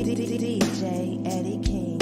DJ Eddie King.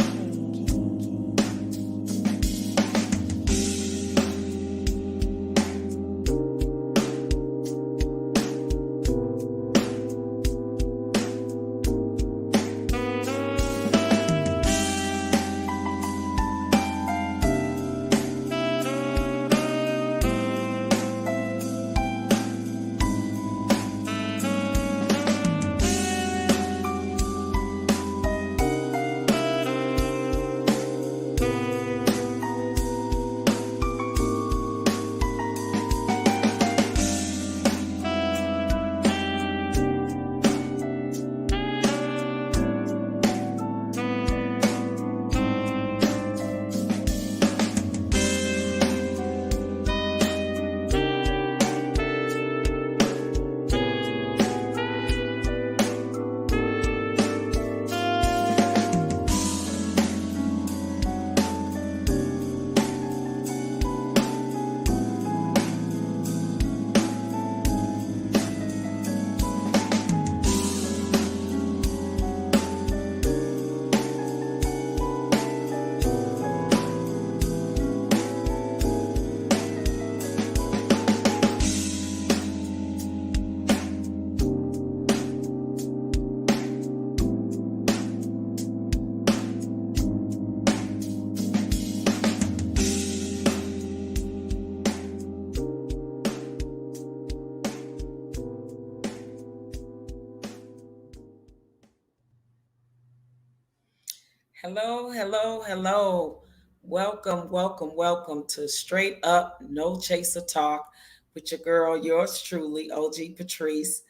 Hello, hello, hello. Welcome to Straight Up No Chaser Talk with your girl, yours truly, OG Patrice.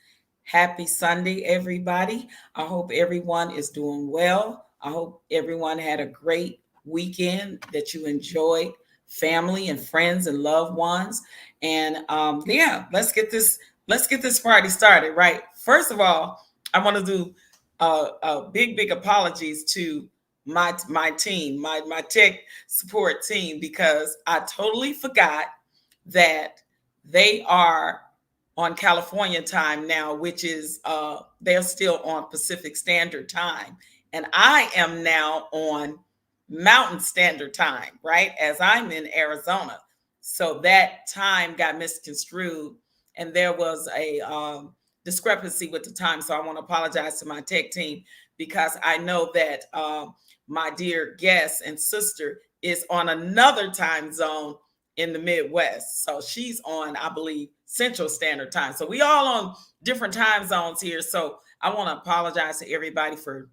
Happy Sunday, everybody. I hope everyone is doing well. I hope everyone had a great weekend, that you enjoyed family and friends and loved ones. And yeah, let's get this party started, right? First of all, I want to do big apologies to my team, my tech support team, because I totally forgot that they are on California time now, which is they're still on Pacific Standard Time, and I am now on Mountain Standard Time, right? As I'm in Arizona, so that time got misconstrued, and there was a discrepancy with the time. So I want to apologize to my tech team, because I know that my dear guest and sister is on another time zone in the Midwest. So she's on, I believe, Central Standard Time. So we all on different time zones here. So I want to apologize to everybody for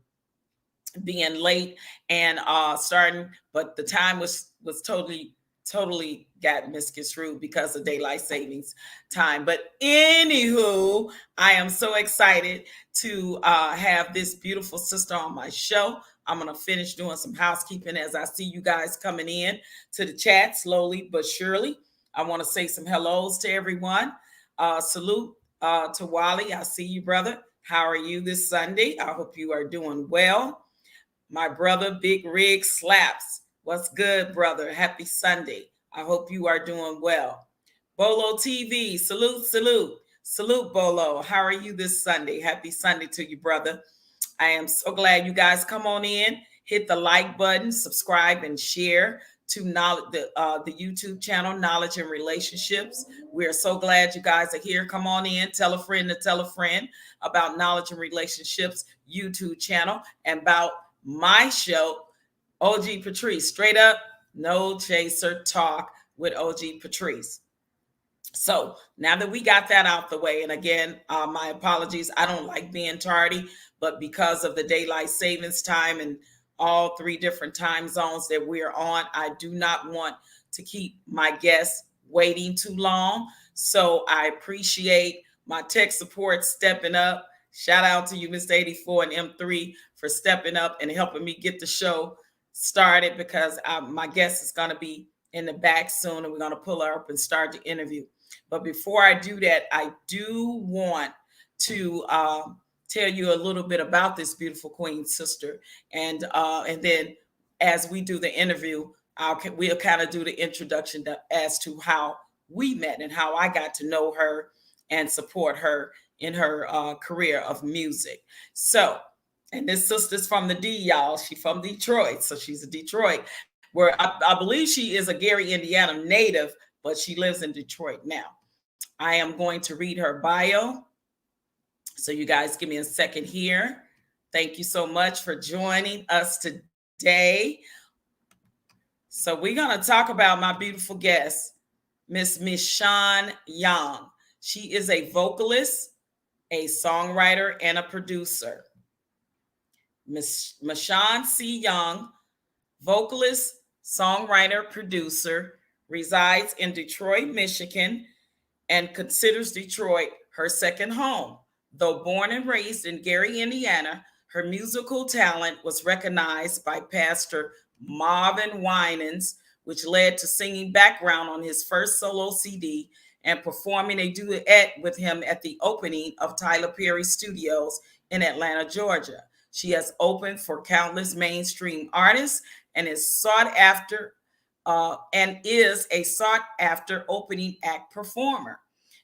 being late and starting, but the time was totally got misconstrued because of daylight savings time. But anywho, I am so excited to have this beautiful sister on my show. I'm going to finish doing some housekeeping as I see you guys coming in to the chat slowly but surely. I want to say some hellos to everyone. Salute to Wally. I see you, brother. How are you this Sunday? I hope you are doing well. My brother, Big Rig Slaps. What's good, brother? Happy Sunday. I hope you are doing well. Bolo TV, salute, Bolo. How are you this Sunday? Happy Sunday to you, brother. I am so glad you guys come on in, hit the like button, subscribe, and share to the YouTube channel, Knowledge and Relationships. We're so glad you guys are here. Come on in, tell a friend to tell a friend about Knowledge and Relationships YouTube channel and about my show, OG Patrice, Straight Up No Chaser Talk with OG Patrice. So now that we got that out the way, and again, my apologies. I don't like being tardy, but because of the daylight savings time and all three different time zones that we're on, I do not want to keep my guests waiting too long. So I appreciate my tech support stepping up. Shout out to you, Mr. 84 and M3, for stepping up and helping me get the show started, because my guest is going to be in the back soon, and we're going to pull her up and start the interview. But before I do that, I do want to tell you a little bit about this beautiful queen sister, and then as we do the interview, we'll kind of do the introduction as to how we met and how I got to know her and support her in her career of music. So And this sister's from the D, y'all. She's from Detroit, so she's a Detroit, where I believe she is a Gary, Indiana native, but she lives in Detroit now. I am going to read her bio. So you guys give me a second here. Thank you so much for joining us today. So we're going to talk about my beautiful guest, Miss Michon Young. She is a vocalist, a songwriter, and a producer. Miss Michon C. Young, vocalist, songwriter, producer, resides in Detroit, Michigan, and considers Detroit her second home. Though born and raised in Gary, Indiana, her musical talent was recognized by Pastor Marvin Winans, which led to singing background on his first solo CD and performing a duet with him at the opening of Tyler Perry Studios in Atlanta, Georgia. She has opened for countless mainstream artists and is a sought after opening act performer.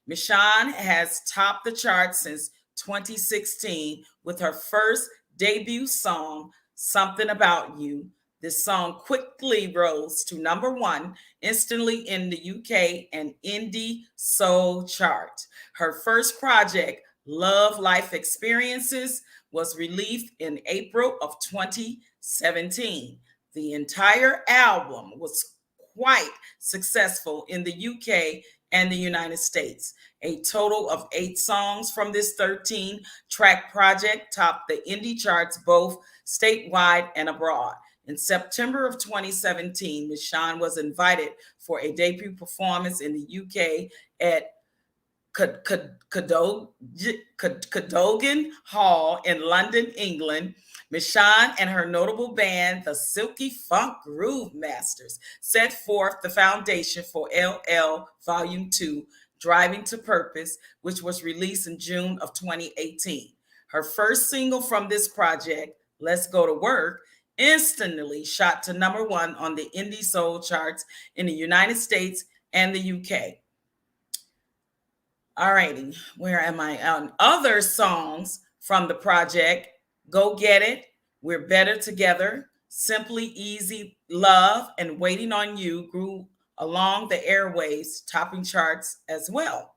Michon has topped the charts since 2016 with her first debut song, Something About You. This song quickly rose to number one instantly in the UK and indie soul chart. Her first project, Love Life Experiences, was released in April of 2017. The entire album was quite successful in the UK and the United States. A total of 8 songs from this 13-track project topped the indie charts both statewide and abroad. In September of 2017, Michon was invited for a debut performance in the UK at Cadogan Hall in London, England. Michon and her notable band, the Silky Funk Groove Masters, set forth the foundation for LL Volume 2, Driving to Purpose, which was released in June of 2018. Her first single from this project, Let's Go to Work, instantly shot to number one on the indie soul charts in the United States and the UK. All righty, where am I? Other songs from the project, Go Get It, We're Better Together, Simply Easy Love, and Waiting on You grew along the airwaves, topping charts as well.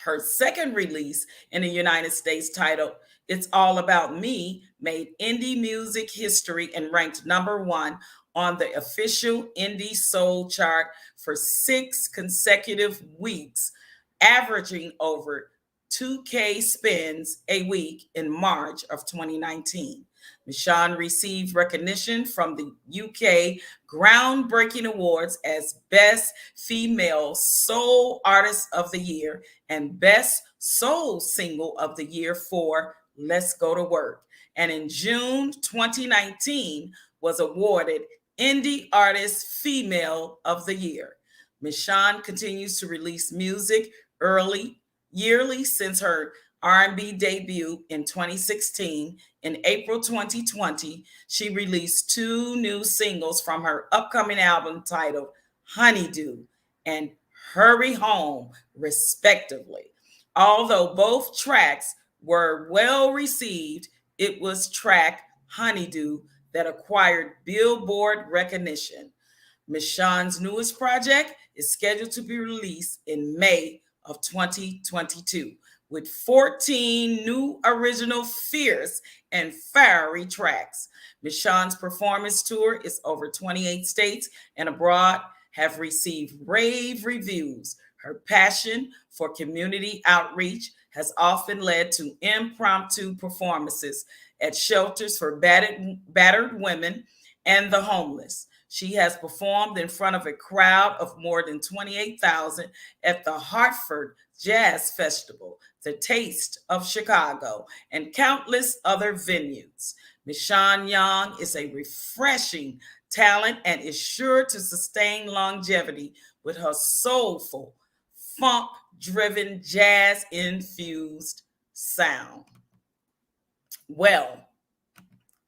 Her second release in the United States, titled It's All About Me, made indie music history and ranked number one on the official indie soul chart for 6 consecutive weeks, averaging over 2K spins a week in March of 2019. Michon received recognition from the UK Groundbreaking Awards as Best Female Soul Artist of the Year and Best Soul Single of the Year for Let's Go to Work. And in June 2019 was awarded Indie Artist Female of the Year. Michon continues to release music yearly since her R&B debut in 2016. In April 2020, she released 2 new singles from her upcoming album titled Honeydew and Hurry Home, respectively. Although both tracks were well received, it was track Honeydew that acquired Billboard recognition. Michon's newest project is scheduled to be released in May of 2022 with 14 new original fierce and fiery tracks. Michon's performance tour is over 28 states and abroad have received rave reviews. Her passion for community outreach has often led to impromptu performances at shelters for battered women and the homeless. She has performed in front of a crowd of more than 28,000 at the Hartford Jazz Festival, the Taste of Chicago, and countless other venues. Michon Young is a refreshing talent and is sure to sustain longevity with her soulful, funk-driven, jazz-infused sound. Well,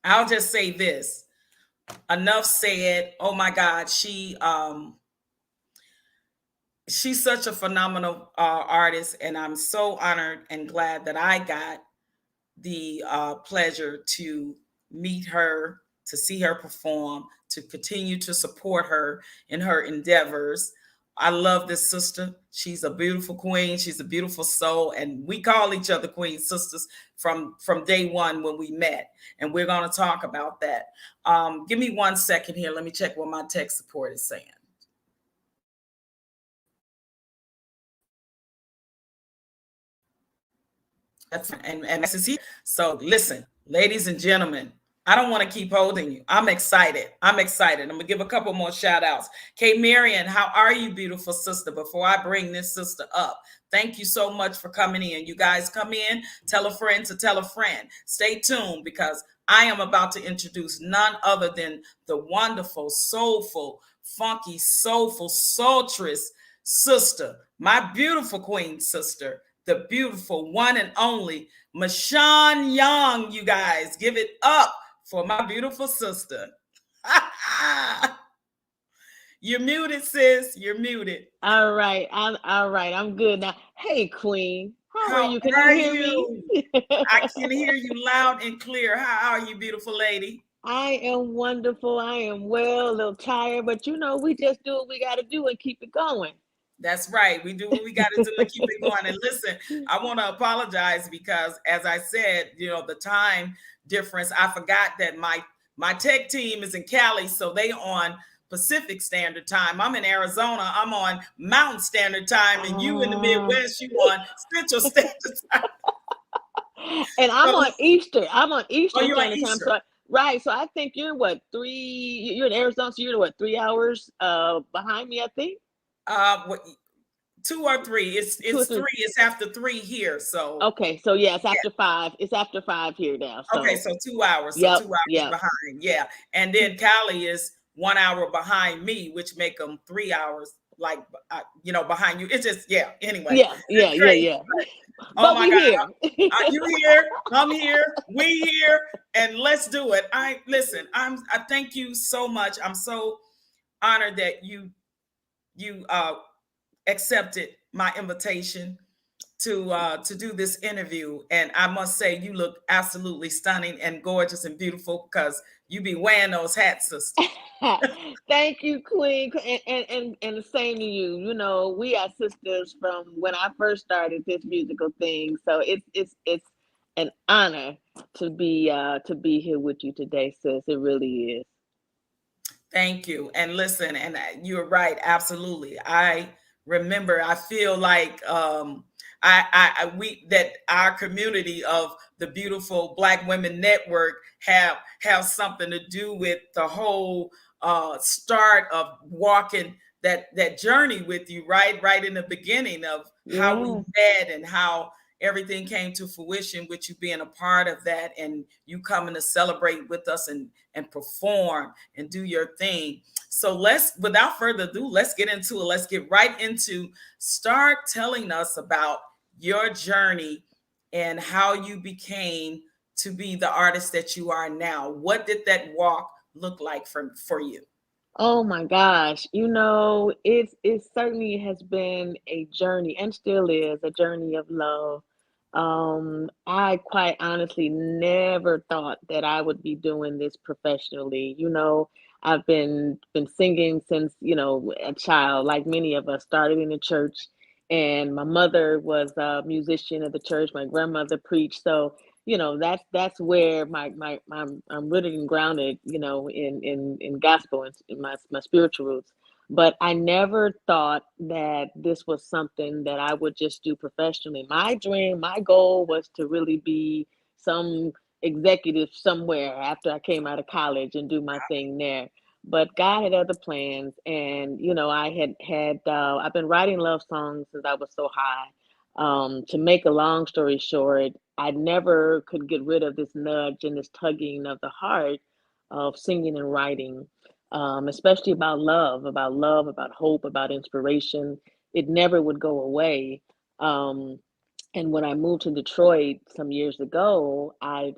I'll just say this. Enough said. Oh my God, she's such a phenomenal artist, and I'm so honored and glad that I got the pleasure to meet her, to see her perform, to continue to support her in her endeavors. I love this sister. She's a beautiful queen. She's a beautiful soul, and we call each other queen sisters from day one when we met. And we're going to talk about that. Give me 1 second here. Let me check what my tech support is saying. And this is here. So listen, ladies and gentlemen, I don't want to keep holding you. I'm excited. I'm excited. I'm gonna give a couple more shout outs. Marion, how are you, beautiful sister? Before I bring this sister up, thank you so much for coming in. You guys come in, tell a friend to tell a friend. Stay tuned because I am about to introduce none other than the wonderful, soulful, funky, soulful, sultrous sister, my beautiful queen sister, the beautiful one and only Michon Young. You guys, give it up for my beautiful sister. You're muted, sis. You're muted. All right. I'm all right. I'm good now. Hey, Queen. How are How you? Can are you hear you? me? I can hear you loud and clear. How are you, beautiful lady? I am wonderful. I am well, a little tired, but we just do what we got to do and keep it going. That's right. We do what we got to do and keep it going. And listen, I want to apologize because, as I said, the time difference. I forgot that my tech team is in Cali, so they on Pacific Standard Time. I'm in Arizona. I'm on Mountain Standard Time, and you in the Ah, Midwest, you on Central Standard Time. and I'm So, on Easter. I'm on oh, Eastern you're on Standard Time. Easter. So right. So I think you're what you're in Arizona. So you're what 3 hours behind me. I think What, 2 or 3? It's two or it's three. 3. It's after 3 here. So Okay. So yeah, it's yeah. after 5. It's after 5 here now. Okay, So so 2 hours. So yep. 2 hours Yep. behind. Yeah. And then Cali is 1 hour behind me, which make them 3 hours, like, behind you. It's just, yeah. Anyway, Yeah. Yeah. it's Yeah. crazy. Yeah. Oh But my we God. here. Are you here? I'm here. We here. And let's do it. I thank you so much. I'm so honored that you accepted my invitation to do this interview. And I must say, you look absolutely stunning and gorgeous and beautiful because you be wearing those hats, sister. Thank you, Queen, and the same to you. We are sisters from when I first started this musical thing. So it's an honor to be here with you today, sis. It really is. Thank you. And listen, and you're right, absolutely. I remember. I feel like we that our community of the beautiful Black Women Network have something to do with the whole start of walking that journey with you, right in the beginning of how we Yeah. met and how everything came to fruition with you being a part of that and you coming to celebrate with us and perform and do your thing. So without further ado, let's get into it. Let's get right into start telling us about your journey and how you became to be the artist that you are now. What did that walk look like for you? Oh my gosh. It certainly has been a journey and still is a journey of love. I quite honestly never thought that I would be doing this professionally. I've been singing since, a child, like many of us, started in the church, and my mother was a musician at the church, my grandmother preached. So that's where I'm rooted and grounded, in gospel and in my spiritual roots. But I never thought that this was something that I would just do professionally. My dream, my goal was to really be some executive somewhere after I came out of college and do my thing there. But God had other plans, and I've been writing love songs since I was so high. To make a long story short, I never could get rid of this nudge and this tugging of the heart of singing and writing, especially about love, about hope, about inspiration. It never would go away. Um, and when I moved to Detroit some years ago, I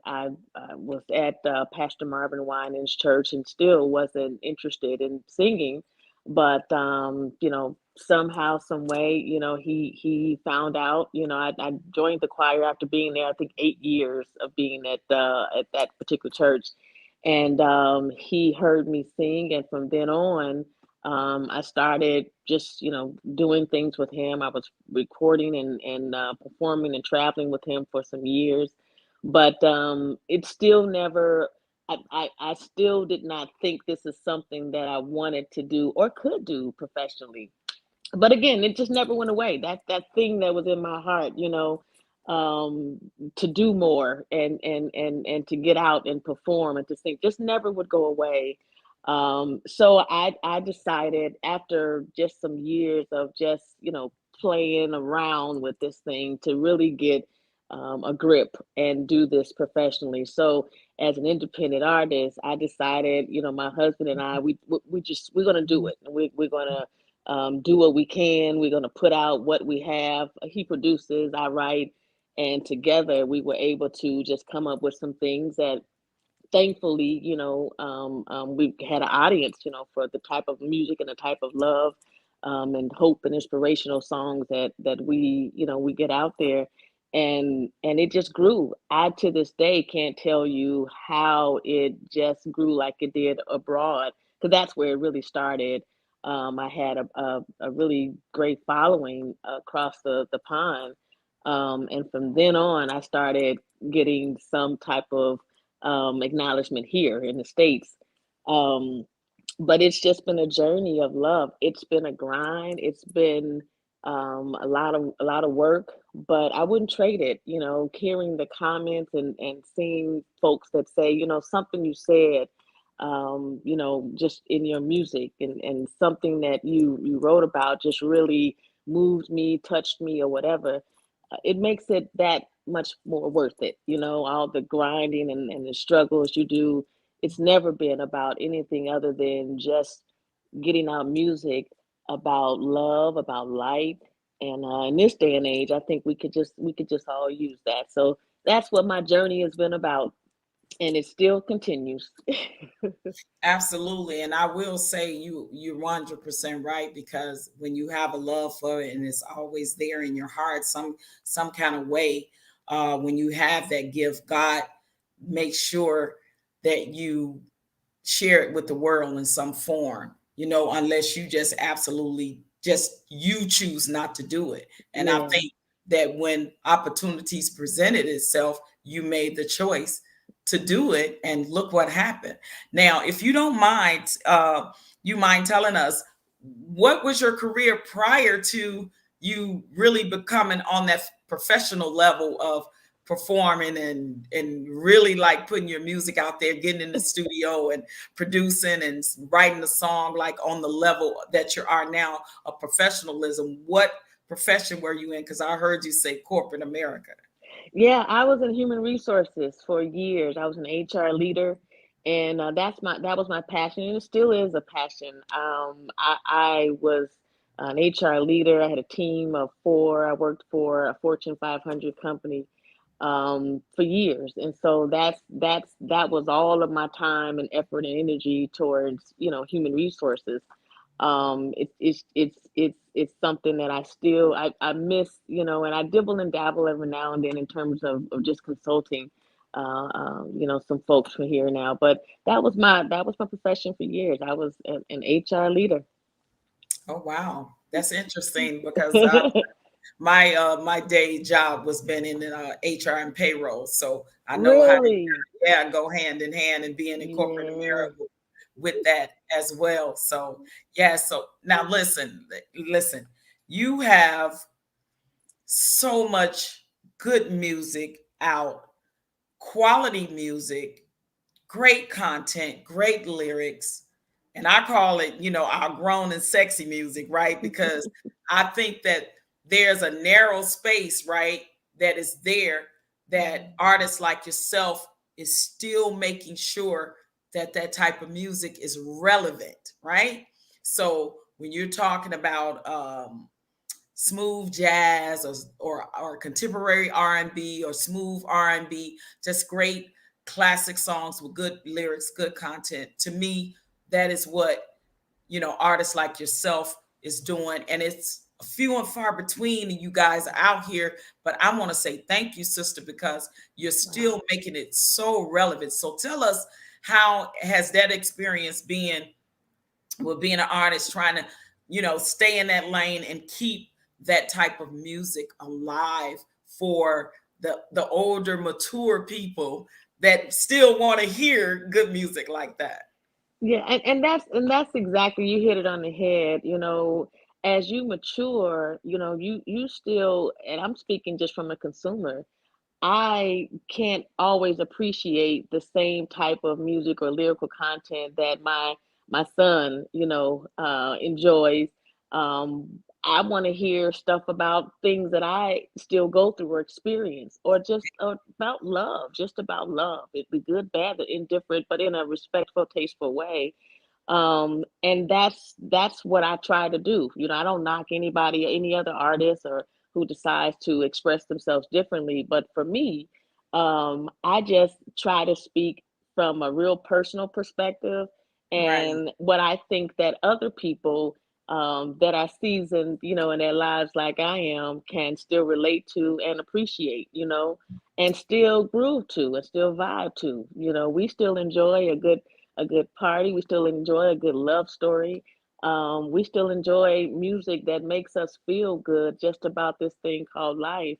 was at Pastor Marvin Winans church and still wasn't interested in singing. But somehow, some way, he found out. I joined the choir after being there, I think 8 years of being at that particular church, and he heard me sing, and from then on, I started just doing things with him. I was recording and performing and traveling with him for some years, but it still never. I still did not think this is something that I wanted to do or could do professionally. But again, it just never went away. That thing that was in my heart, um, to do more and to get out and perform and to sing, just never would go away. So I decided, after just some years of just playing around with this thing, to really get a grip and do this professionally. So as an independent artist, I decided, my husband and I, we're gonna do it. We're gonna do what we can. We're going to put out what we have. He produces, I write, and together we were able to just come up with some things that, thankfully, we had an audience, for the type of music and the type of love, and hope and inspirational songs that we get out there, and it just grew. I, to this day, can't tell you how it just grew like it did abroad, because that's where it really started. I had a really great following across the pond, and from then on, I started getting some type of acknowledgement here in the States. Um, but it's just been a journey of love. It's been a grind. It's been a lot of work, but I wouldn't trade it. Hearing the comments and seeing folks that say, something you said, just in your music, and something that you wrote about just really moved me, touched me, or whatever. It makes it that much more worth it. All the grinding and the struggles you do. It's never been about anything other than just getting out music about love, about light. And in this day and age, I think we could just all use that. So that's what my journey has been about, and it still continues. Absolutely. And I will say you're 100% right, because when you have a love for it and it's always there in your heart, some kind of way, when you have that gift, God makes sure that you share it with the world in some form, unless you just absolutely just you choose not to do it. And I Yeah. think that when opportunities presented itself, you made the choice to do it, and look what happened. Now, if you don't mind, you mind telling us, what was your career prior to you really becoming on that professional level of performing and really like putting your music out there, getting in the studio and producing and writing a song like on the level that you are now of professionalism? What profession were you in? Because I heard you say corporate America. Yeah, I was in human resources for years. I was an HR leader, and that was my passion, and it still is a passion. I was an HR leader. I had a team of four. I worked for a Fortune 500 company for years, and so that was all of my time and effort and energy towards human resources. It's something that I miss, and I dibble and dabble every now and then in terms of just consulting, some folks from here now. But that was my profession for years. I was an HR leader. Oh wow, that's interesting, because my day job was been in HR and payroll, so I know how to, Really? yeah, go hand in hand and being in corporate Yeah. America with that as well. So yeah, so now listen, you have so much good music out, quality music, great content, great lyrics. And I call it, our grown and sexy music, right? Because I think that there's a narrow space, right, that is there, that artists like yourself is still making sure that that type of music is relevant, right? So when you're talking about smooth jazz, or contemporary R&B, or smooth R&B, just great classic songs with good lyrics, good content. To me, that is what, artists like yourself is doing, and it's few and far between you guys are out here. But I want to say thank you, sister, because you're Wow. still making it so relevant. So tell us, how has that experience been with being an artist, trying to, stay in that lane and keep that type of music alive for the older, mature people that still want to hear good music like that? Yeah, and that's exactly, you hit it on the head. As you mature, you still, and I'm speaking just from a consumer, I can't always appreciate the same type of music or lyrical content that my son, enjoys. I want to hear stuff about things that I still go through or experience, or just about love, just about love. It be good, bad, or indifferent, but in a respectful, tasteful way. And that's what I try to do. I don't knock anybody, any other artist, or who decides to express themselves differently. But for me, I just try to speak from a real personal perspective, Right, and what I think that other people, that are seasoned, in their lives like I am, can still relate to and appreciate, and still groove to and still vibe to. We still enjoy a good party. We still enjoy a good love story. We still enjoy music that makes us feel good just about this thing called life.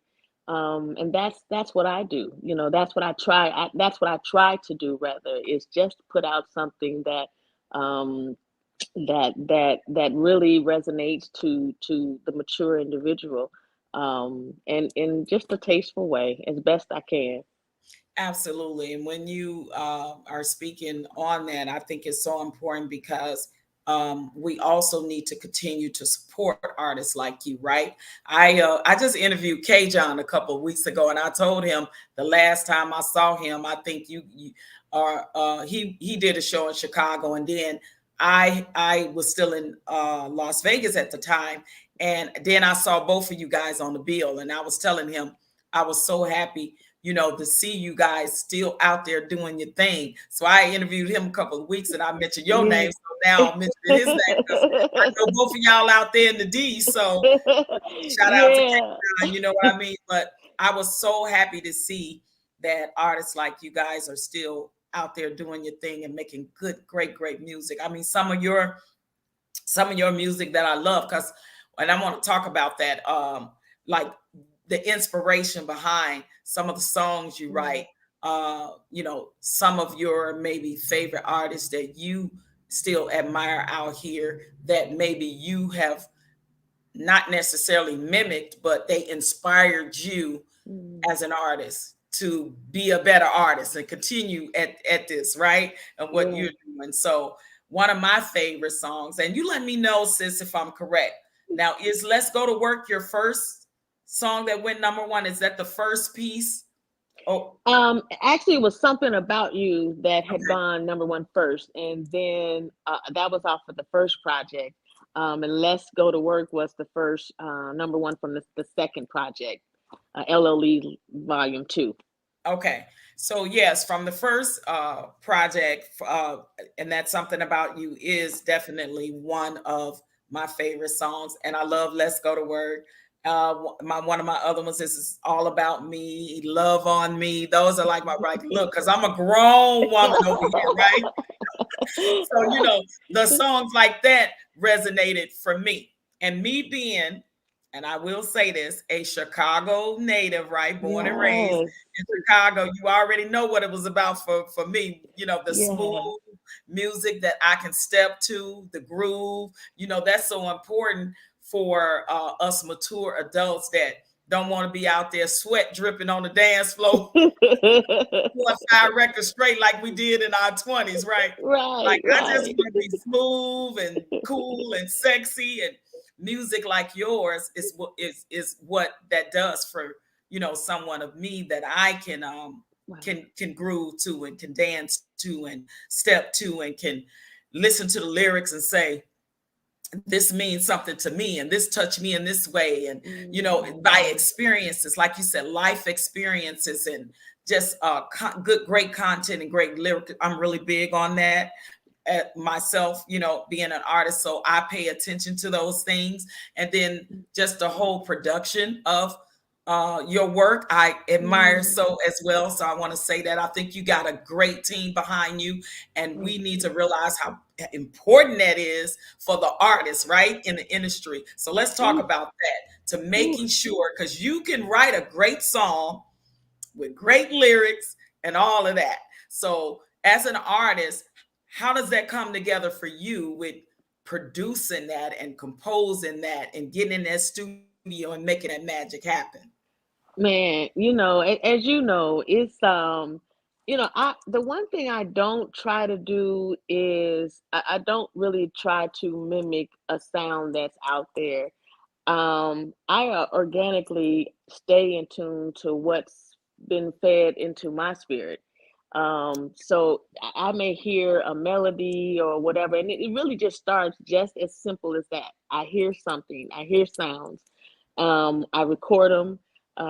And that's what I do. That's what I try. That's what I try to do. Rather, is just put out something um, that really resonates to the mature individual, and in just a tasteful way, as best I can. absolutely. And when you are speaking on that, I think it's so important because we also need to continue to support artists like you, right? I just interviewed K John a couple of weeks ago, and I told him the last time I saw him, I think you are he did a show in Chicago, and then I was still in Las Vegas at the time, and then I saw both of you guys on the bill, and I was telling him I was so happy, to see you guys still out there doing your thing. So I interviewed him a couple of weeks, and I mentioned your Yeah. name. So now I'm mentioning his name because I know both of y'all out there in the D. So shout out to Yeah. K-John, you know what I mean? But I was so happy to see that artists like you guys are still out there doing your thing and making good, great, great music. I mean, some of your music that I love, because and I want to talk about that, like the inspiration behind some of the songs you Mm, write, some of your maybe favorite artists that you still admire out here that maybe you have not necessarily mimicked, but they inspired you mm, as an artist to be a better artist and continue at this, right? And what yeah. you're doing. So one of my favorite songs, and you let me know, sis, if I'm correct. Now, is Let's Go to Work your first song that went number one? Is that the first piece? Oh, Actually, it was Something About You that had okay. gone number one first, and then that was off of the first project. And Let's Go to Work was the first number one from the second project, LLE Volume 2. Okay. So yes, from the first project, and That's Something About You is definitely one of my favorite songs, and I love Let's Go to Work. My One of my other ones is All About Me, Love on Me. Those are like my right look, because I'm a grown woman over here, right? So the songs like that resonated for me, and me being, and I will say this, a Chicago native, right, born and raised Yes. in Chicago. You already know what it was about for me. The smooth Yeah. music that I can step to, the groove. That's so important for us mature adults that don't want to be out there sweat dripping on the dance floor 4 or 5 records straight like we did in our 20s, right? Right, Like I just right. want to be smooth and cool and sexy, and music like yours is what that does for someone of me, that I can Wow. can groove to and can dance to and step to and can listen to the lyrics and say, this means something to me and this touched me in this way, and by Mhm. experiences, like you said, life experiences, and just good great content and great lyric. I'm really big on that. at myself, being an artist, so I pay attention to those things. And then just the whole production of your work, I admire Mm, so as well. So I want to say that I think you got a great team behind you, and we thank need to you. realize how important that is for the artists, right, in the industry. So let's talk Ooh, about that, to ooh. making sure, because you can write a great song with great lyrics and all of that. So, as an artist, how does that come together for you with producing that and composing that and getting in that studio and making that magic happen? Man, as you know, it's I the one thing I don't try to do is I don't really try to mimic a sound that's out there. I organically stay in tune to what's been fed into my spirit. So I may hear a melody or whatever, and it really just starts just as simple as that. I hear something, I hear sounds. I record them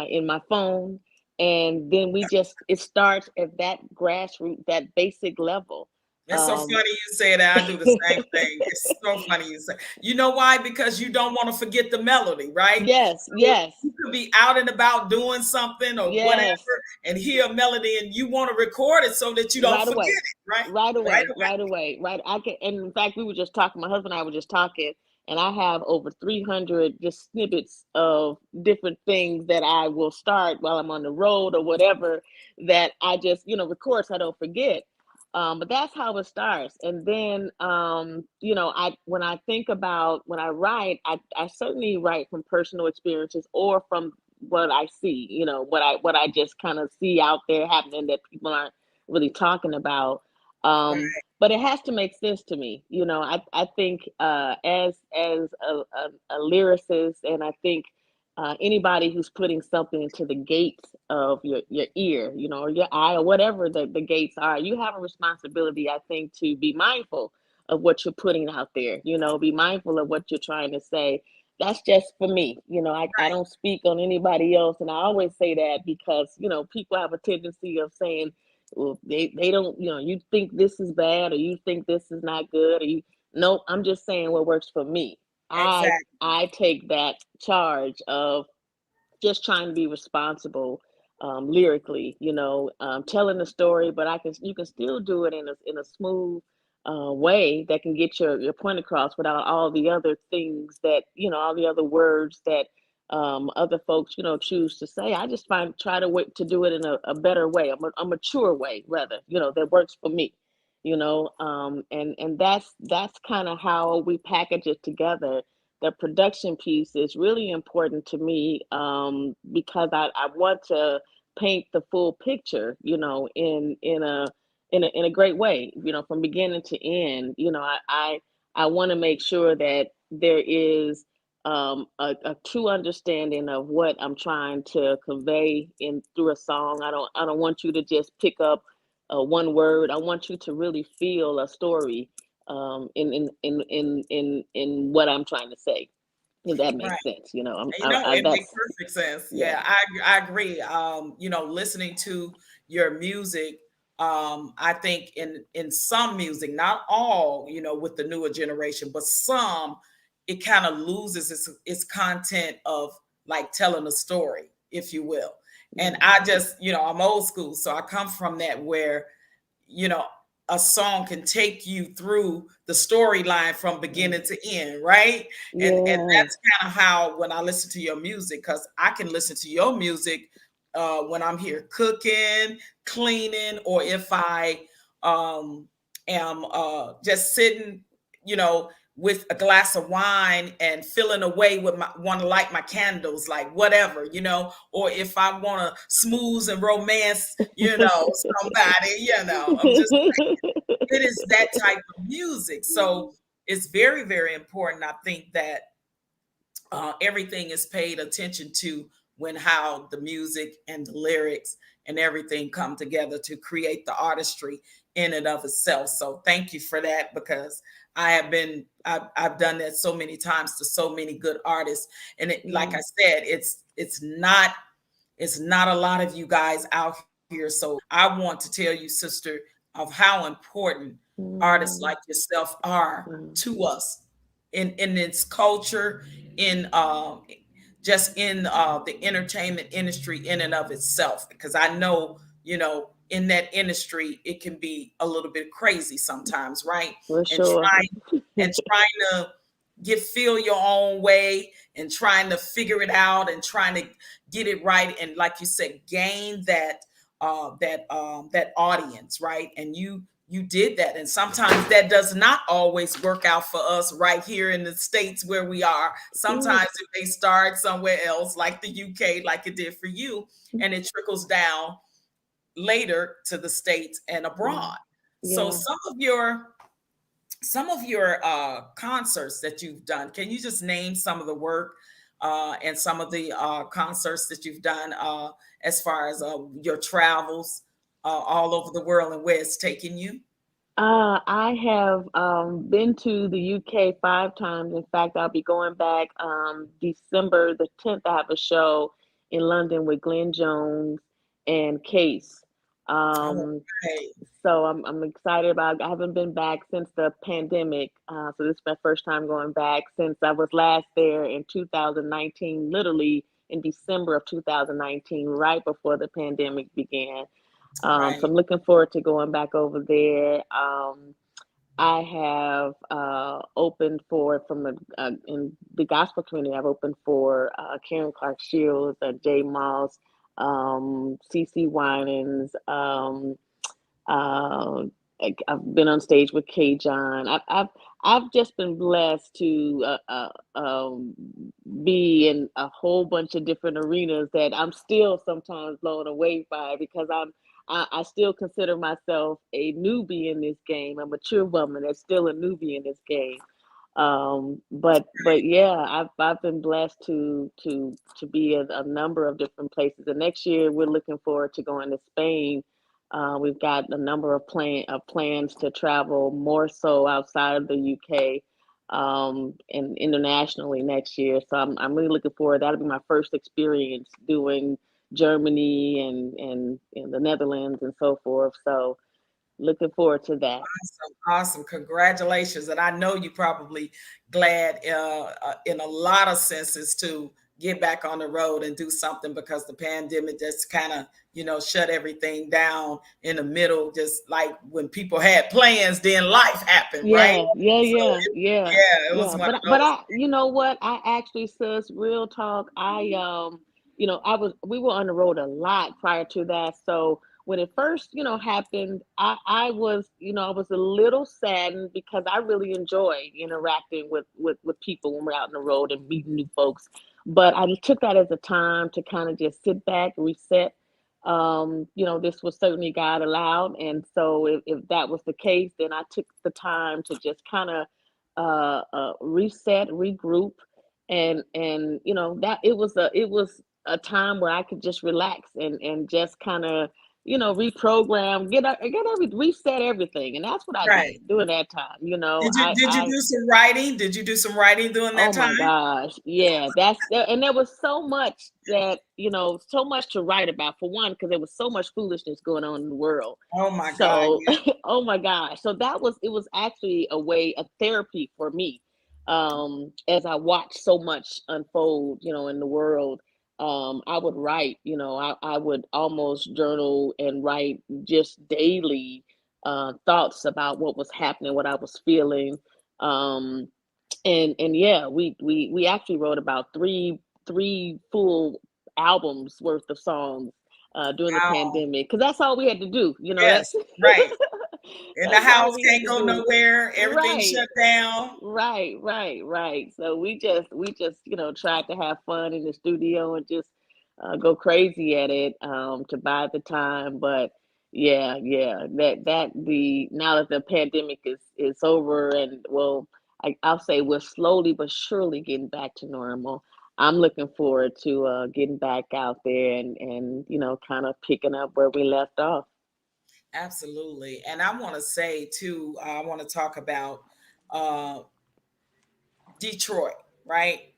in my phone, and then it starts at that grassroots, that basic level. It's so Um, funny you say that. I do the same thing. It's so funny you say. You know why? Because you don't want to forget the melody, right? yes, So yes, you could be out and about doing something or whatever yes. and hear a melody, and you want to record it so that you don't Right forget away. it, right? Right Right away. away. Right away. Right. I can, and in fact, we were just talking, my husband and I were just talking, and I have over 300 just snippets of different things that I will start while I'm on the road or whatever, that I just, record so I don't forget. But that's how it starts. And then, when I think about when I write, I certainly write from personal experiences or from what I see, what I just kind of see out there happening that people aren't really talking about. But it has to make sense to me. I think as a lyricist, and I think anybody who's putting something into the gates of your ear, or your eye, or whatever the gates are, you have a responsibility, I think, to be mindful of what you're putting out there. Be mindful of what you're trying to say. That's just for me. I don't speak on anybody else. And I always say that because, people have a tendency of saying, well, they don't, you think this is bad, or you think this is not good, or no, I'm just saying what works for me. I Exactly. I take that charge of just trying to be responsible, lyrically, telling the story, but you can still do it in a smooth way that can get your point across without all the other things that, all the other words that other folks, choose to say. I just try to do it in a better way, a mature way, rather, that works for me. And that's kind of how we package it together. The production piece is really important to me, because I want to paint the full picture, in a great way, from beginning to end. I want to make sure that there is a true understanding of what I'm trying to convey in through a song. I don't want you to just pick up one word. I want you to really feel a story, in what I'm trying to say. If that Right. makes sense, It makes that's perfect sense. yeah, Yeah, I agree. Listening to your music, I think in some music, not all, with the newer generation, but some, it kind of loses its content of like telling a story, if you will. And yeah, I just, I'm old school, so I come from that where you know a song can take you through the storyline from beginning mm, to end, right? And yeah, that's kind of how, when I listen to your music, because I can listen to your music when I'm here cooking, cleaning, or if I um am just sitting, you know with a glass of wine and feeling away with my want to light my candles, like whatever, or if I want to smooth and romance, somebody, I'm just, it is that type of music. So it's very, very important. I think that everything is paid attention to when how the music and the lyrics and everything come together to create the artistry in and of itself. So thank you for that, because I've done that so many times to so many good artists. And like yeah, I said, it's not a lot of you guys out here. So I want to tell you, sister, of how important artists Mm, like yourself are mm, to us in its culture, in just in the entertainment industry in and of itself. Because I know, in that industry, it can be a little bit crazy sometimes, right? for And sure. trying to get feel your own way, and trying to figure it out, and trying to get it right, and like you said, gain that audience, right? And you did that, and sometimes that does not always work out for us right here in the states where we are. Yeah. Sometimes if they start somewhere else, like the UK, like it did for you, and it trickles down later to the states and Yeah. abroad. So Yeah. some of your concerts that you've done, can you just name some of the work and some of the concerts that you've done, as far as your travels all over the world and where it's taken you? I have been to the UK 5 times. In fact, I'll be going back December the 10th. I have a show in London with Glenn Jones and Case. Oh, Um, right. so I'm excited about. I haven't been back since the pandemic. So this is my first time going back since I was last there in 2019, literally in December of 2019, right before the pandemic began. So Right. I'm looking forward to going back over there. I have opened for in the gospel community. I've opened for Karen Clark Shields, Jay Moss, CC Winans. Uh, I've been on stage with K. John. I've just been blessed to be in a whole bunch of different arenas that I'm still sometimes blown away by because I still consider myself a newbie in this game, a mature woman that's still a newbie in this game. But yeah, I've been blessed to be in a number of different places. And next year we're looking forward to going to Spain. We've got a number of plans to travel more so outside of the UK and internationally next year. So I'm really looking forward. That'll be my first experience doing Germany and the Netherlands and so forth. So looking forward to that. Awesome, awesome. Congratulations. And I know you probably glad in a lot of senses to get back on the road and do something, because the pandemic just kind of, shut everything down in the middle. Just like when people had plans, then life happened, right? Yeah, yeah, So, yeah, yeah, yeah, it was yeah. one of But those. you know what? I actually, sis, real talk. We were on the road a lot prior to that. So when it first, happened, I was a little saddened because I really enjoy interacting with people when we're out on the road and meeting new folks. But I took that as a time to kind of just sit back, reset. This was certainly God allowed. And so if that was the case, then I took the time to just kind of reset, regroup, and that it was a time where I could just relax and just kind of reprogram, reset everything, and that's what I did Right. during that time. Did you do some writing? Did you do some writing during that Oh time? my gosh. Yeah, and there was so much so much to write about for one, because there was so much foolishness going on in the world. Oh my God. So, oh my gosh. So it was actually a way of therapy for me. As I watched so much unfold, in the world, I would write, I would almost journal and write just daily thoughts about what was happening, what I was feeling. Um, and yeah, we actually wrote about three full albums worth of songs during the Wow. pandemic, because that's all we had to do. Yes. Right. And the That's all house we had can't to go do. nowhere. Everything Right, shut down. right. So we just tried to have fun in the studio and just go crazy at it to buy the time. But yeah, that the now that the pandemic is over, and well, I'll say we're slowly but surely getting back to normal. I'm looking forward to getting back out there and kind of picking up where we left off. Absolutely. And I want to say too, I want to talk about uh, Detroit, right?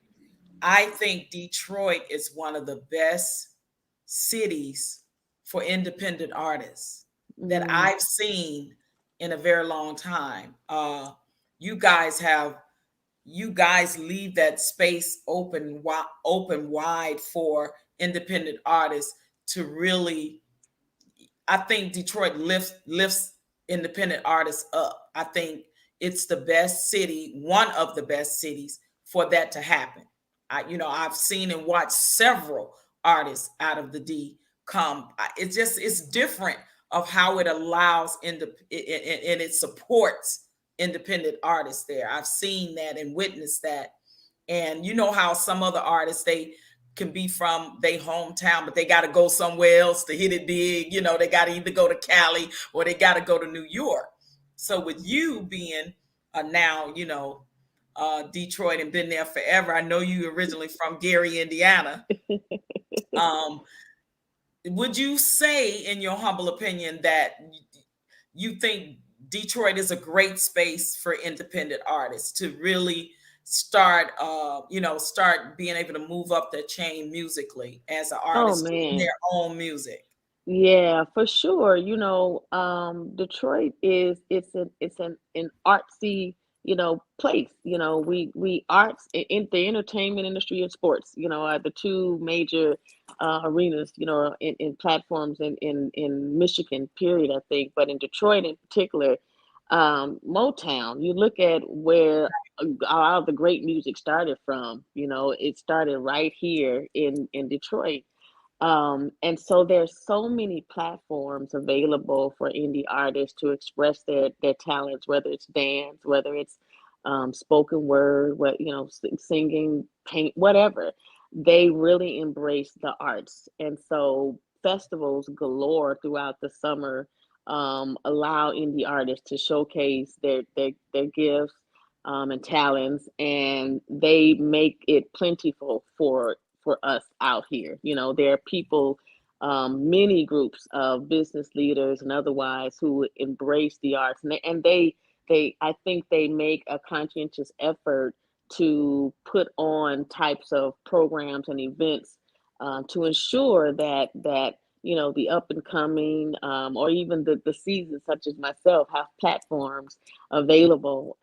I think Detroit is one of the best cities for independent artists. that Mm. I've seen in a very long time. You guys have you guys leave that space open wide for independent artists to really, I think Detroit lifts independent artists up. I think it's the best city, one of the best cities for that to happen. I've seen and watched several artists out of the D come. It's different of how it allows and it supports independent artists there. I've seen that and witnessed that. And you know how some other artists, they can be from their hometown, but they got to go somewhere else to hit it big. They got to either go to Cali or they got to go to New York. So with you being now, Detroit and been there forever, I know you originally from Gary, Indiana. Um, would you say, in your humble opinion, that you think Detroit is a great space for independent artists to really start being able to move up the chain musically as an Oh artist doing man. their own music? Yeah, for sure. Detroit is it's an artsy, place. We arts in the entertainment industry and sports, are the two major arenas, in platforms in Michigan, period, I think. But in Detroit in particular, Motown, you look at where all the great music started from, it started right here in Detroit. And so there's so many platforms available for indie artists to express their talents, whether it's dance, whether it's spoken word, singing, paint, whatever. They really embrace the arts, and so festivals galore throughout the summer allow indie artists to showcase their gifts and talents, and they make it plentiful for us out here. There are people, many groups of business leaders and otherwise who embrace the arts, and they I think they make a conscientious effort to put on types of programs and events to ensure that the up and coming or even the seasoned such as myself have platforms available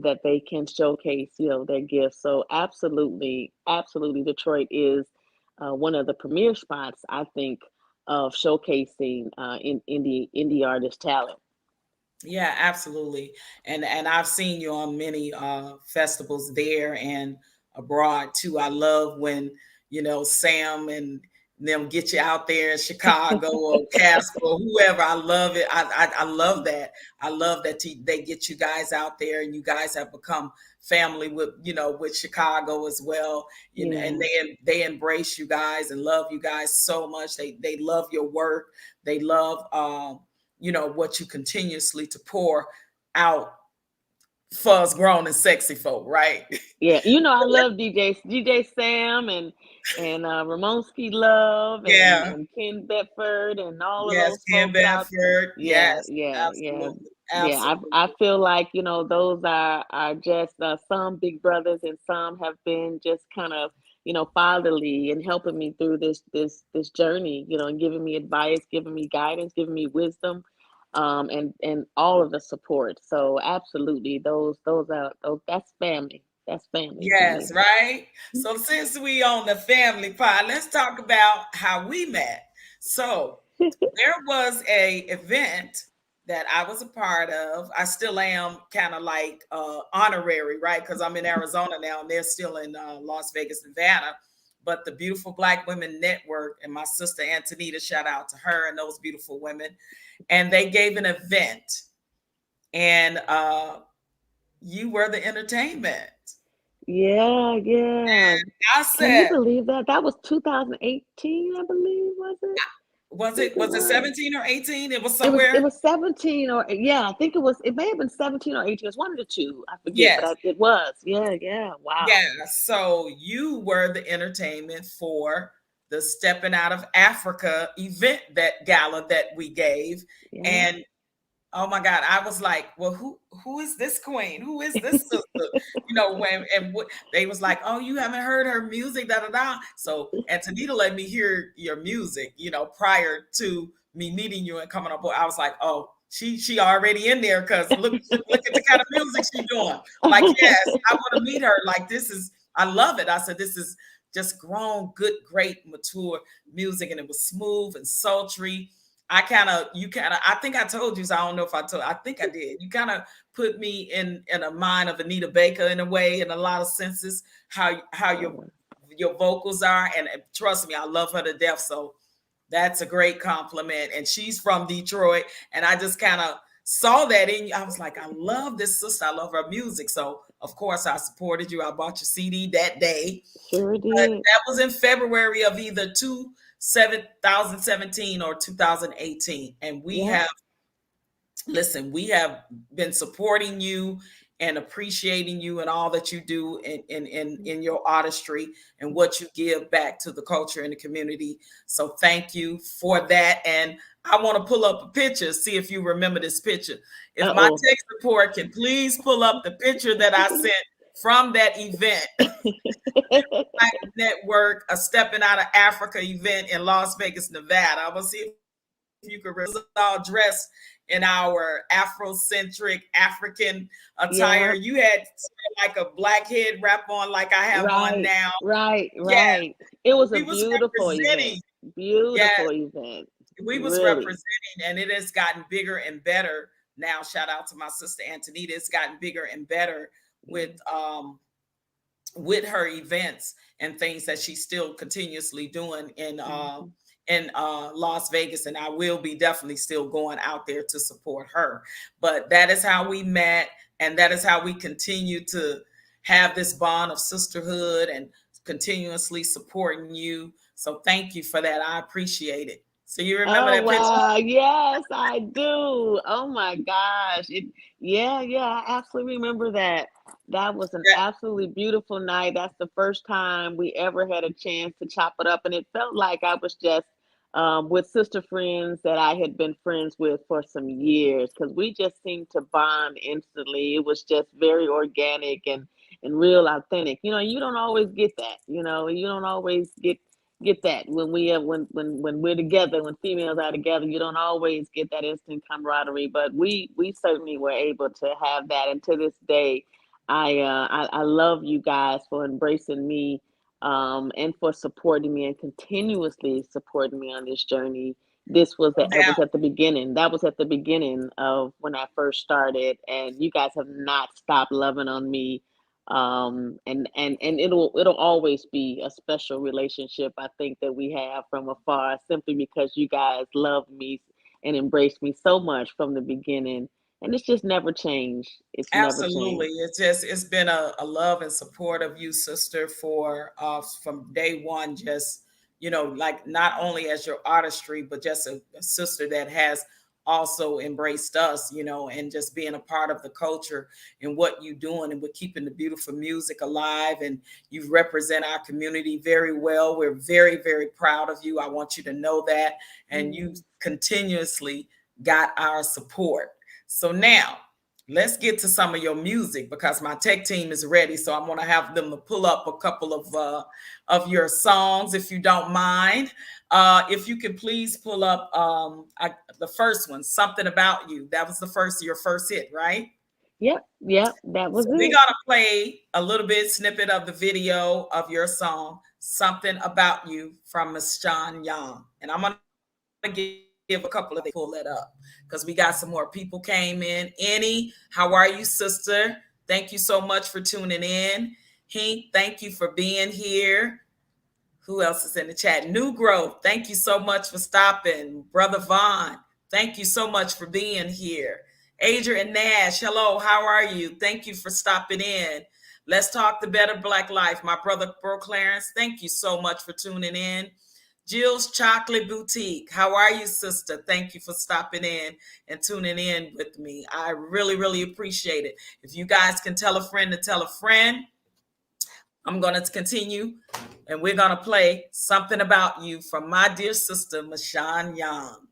that they can showcase their gifts. So absolutely, absolutely, Detroit is one of the premier spots, I think, of showcasing in indie artist talent. Yeah, absolutely. And I've seen you on many festivals there and abroad too. I love when, Sam and them get you out there in Chicago or Casper or whoever. I love it. I love that. I love that they get you guys out there and you guys have become family with Chicago as well. And Yeah. they embrace you guys and love you guys so much. They love your work. They love what you continuously to pour out for us grown and sexy folk, right? Yeah, I love DJ Sam and Ramonski Love and Yeah. and Ken Bedford and all of Yes, those Ken folks out. Bedford. Yeah, Yes, yeah, yeah, absolutely. yeah. I Absolutely. feel like those are just some big brothers, and some have been just kind of fatherly and helping me through this journey. And giving me advice, giving me guidance, giving me wisdom, and all of the support. So absolutely, those that's family. That's family to me. Yes, right. So since we on the family part, let's talk about how we met. So there was a event that I was a part of. I still am kind of like honorary, right? Because I'm in Arizona now, and they're still in Las Vegas, Nevada. But the Beautiful Black Women Network and my sister Antonita, shout out to her and those beautiful women, and they gave an event, and you were the entertainment. Yeah, yeah. I Can you said, believe that? That was 2018, I believe, was it? I was think it it was it was. 17 or 18? It was It somewhere. was 17, or yeah, I think it may have been 17 or 18. It was one of the two. I forget, but Yes. it was. Yeah, yeah. Wow. Yeah. So you were the entertainment for the Stepping Out of Africa event, that gala that we gave. Yeah. And oh my God, I was like, well, who is this queen? Who is this sister? They was like, oh, you haven't heard her music, da da da. So Antonita let me hear your music, prior to me meeting you and coming on board, I was like, oh, she already in there because look at the kind of music she's doing. Like, yes, I want to meet her. Like, this is, I love it. I said, this is just grown, good, great, mature music, and it was smooth and sultry. I think I told you, so I don't know if I think I did. You kind of put me in a mind of Anita Baker in a way, in a lot of senses, how your vocals are. And trust me, I love her to death. So that's a great compliment. And she's from Detroit. And I just kind of saw that in you. I was like, I love this sister. I love her music. So, of course, I supported you. I bought your CD that day. Sure But did. that was in February of either 2017 or 2018. And Yep. we have been supporting you and appreciating you and all that you do in your artistry and what you give back to the culture and the community. So thank you for that. And I want to pull up a picture, see if you remember this picture. If my Uh-oh. tech support can please pull up the picture that I sent from that event, Network, a Stepping Out of Africa event in Las Vegas, Nevada. I'm going to see if you could all dressed in our Afrocentric African attire. Yeah. You had like a black head wrap on, like I have on Right. now. Right. Yeah, Right. It was a we was beautiful event. representing. Yes, Beautiful event. we was Really. representing, and it has gotten bigger and better now. Shout out to my sister Antonita. It's gotten bigger and better with her events and things that she's still continuously doing Mhm. in Las Vegas, and I will be definitely still going out there to support her. But that is how we met, and that is how we continue to have this bond of sisterhood and continuously supporting you. So thank you for that. I appreciate it. So you remember Oh that picture? wow. Yes, I do. Oh my gosh. Yeah, yeah, I absolutely remember that. That was an That, absolutely beautiful night. That's the first time we ever had a chance to chop it up. And it felt like I was just with sister friends that I had been friends with for some years because we just seemed to bond instantly. It was just very organic and real authentic. You know, you don't always get that. You know, you don't always get that when we have when we're together, when females are together, you don't always get that instant camaraderie, but we certainly were able to have that. And to this day, I love you guys for embracing me, and for supporting me and continuously supporting me on this journey. It down. was at the beginning. That was at the beginning of when I first started, and you guys have not stopped loving on me. And it'll always be a special relationship, I think, that we have from afar, simply because you guys love me and embraced me so much from the beginning, and it's just never changed. It's never Absolutely. changed. It's been a love and support of you, sister, for from day one, just like not only as your artistry, but just a sister that has also embraced us, and just being a part of the culture and what you doing and we're keeping the beautiful music alive, and you represent our community very well. We're very, very proud of you. I want you to know that. And you Mm. continuously got our support. So now let's get to some of your music because my tech team is ready. So I'm going to have them to pull up a couple of your songs, if you don't mind. If you could please pull up the first one, "Something About You." That was your first hit, right? Yep, yep, that So was we're it. gonna play a little bit snippet of the video of your song, "Something About You" from Michon. And I'm gonna give a couple of they pull that up because we got some more people came in. Annie, how are you, sister? Thank you so much for tuning in. Hink, thank you for being here. Who else is in the chat? New Growth, thank you so much for stopping. Brother Vaughn, thank you so much for being here. Adrian Nash, hello, how are you? Thank you for stopping in. Let's talk the better Black life. My brother Bro Clarence, thank you so much for tuning in. Jill's Chocolate Boutique, how are you, sister? Thank you for stopping in and tuning in with me. I really, really appreciate it. If you guys can tell a friend to tell a friend, I'm going to continue and we're going to play "Something About You" from my dear sister, Michon Young.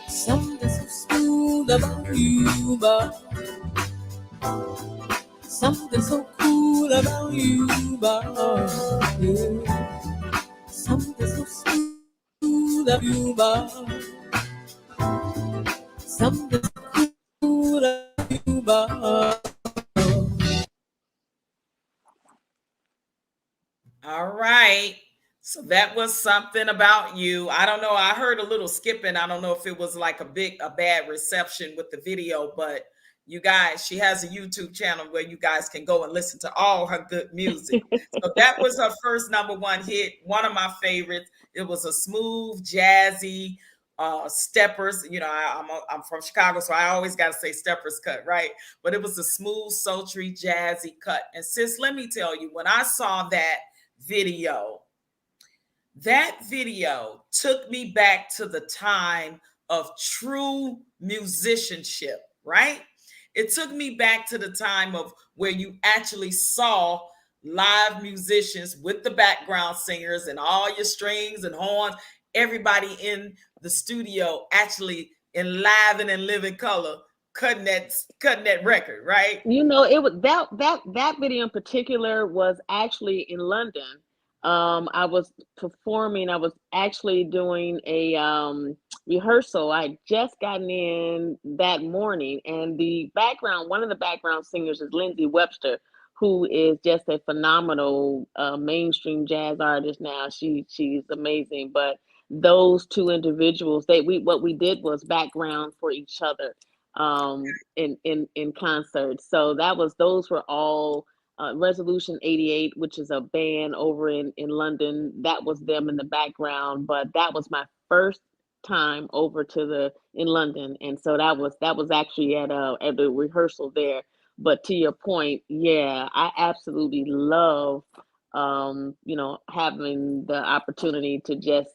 Something so smooth about you, but something so cool about you, but yeah. Something so smooth about you, but something so cool about you, but All right. So that was something about you. I don't know. I heard a little skipping. I don't know if it was like a bad reception with the video, but you guys, she has a YouTube channel where you guys can go and listen to all her good music. So that was her first number one hit, one of my favorites. It was a smooth, jazzy, steppers. You know, I'm from Chicago, so I always got to say steppers cut, right? But it was a smooth, sultry, jazzy cut. And sis, let me tell you, when I saw video, that video took me back to the time of true musicianship, right? It took me back to the time of where you actually saw live musicians with the background singers and all your strings and horns, everybody in the studio actually in live and in living color cutting that record, right? You know, it was that video in particular was actually in London. I was performing. I was actually doing a rehearsal. I had just gotten in that morning, and one of the background singers is Lindsay Webster, who is just a phenomenal mainstream jazz artist now. She's amazing. But those two individuals, what we did was background for each other in concerts. So those were all Resolution 88, which is a band over in London. That was them in the background, but that was my first time over to the in London, and so that was actually at the rehearsal there. But to your point, yeah, I absolutely love having the opportunity to just,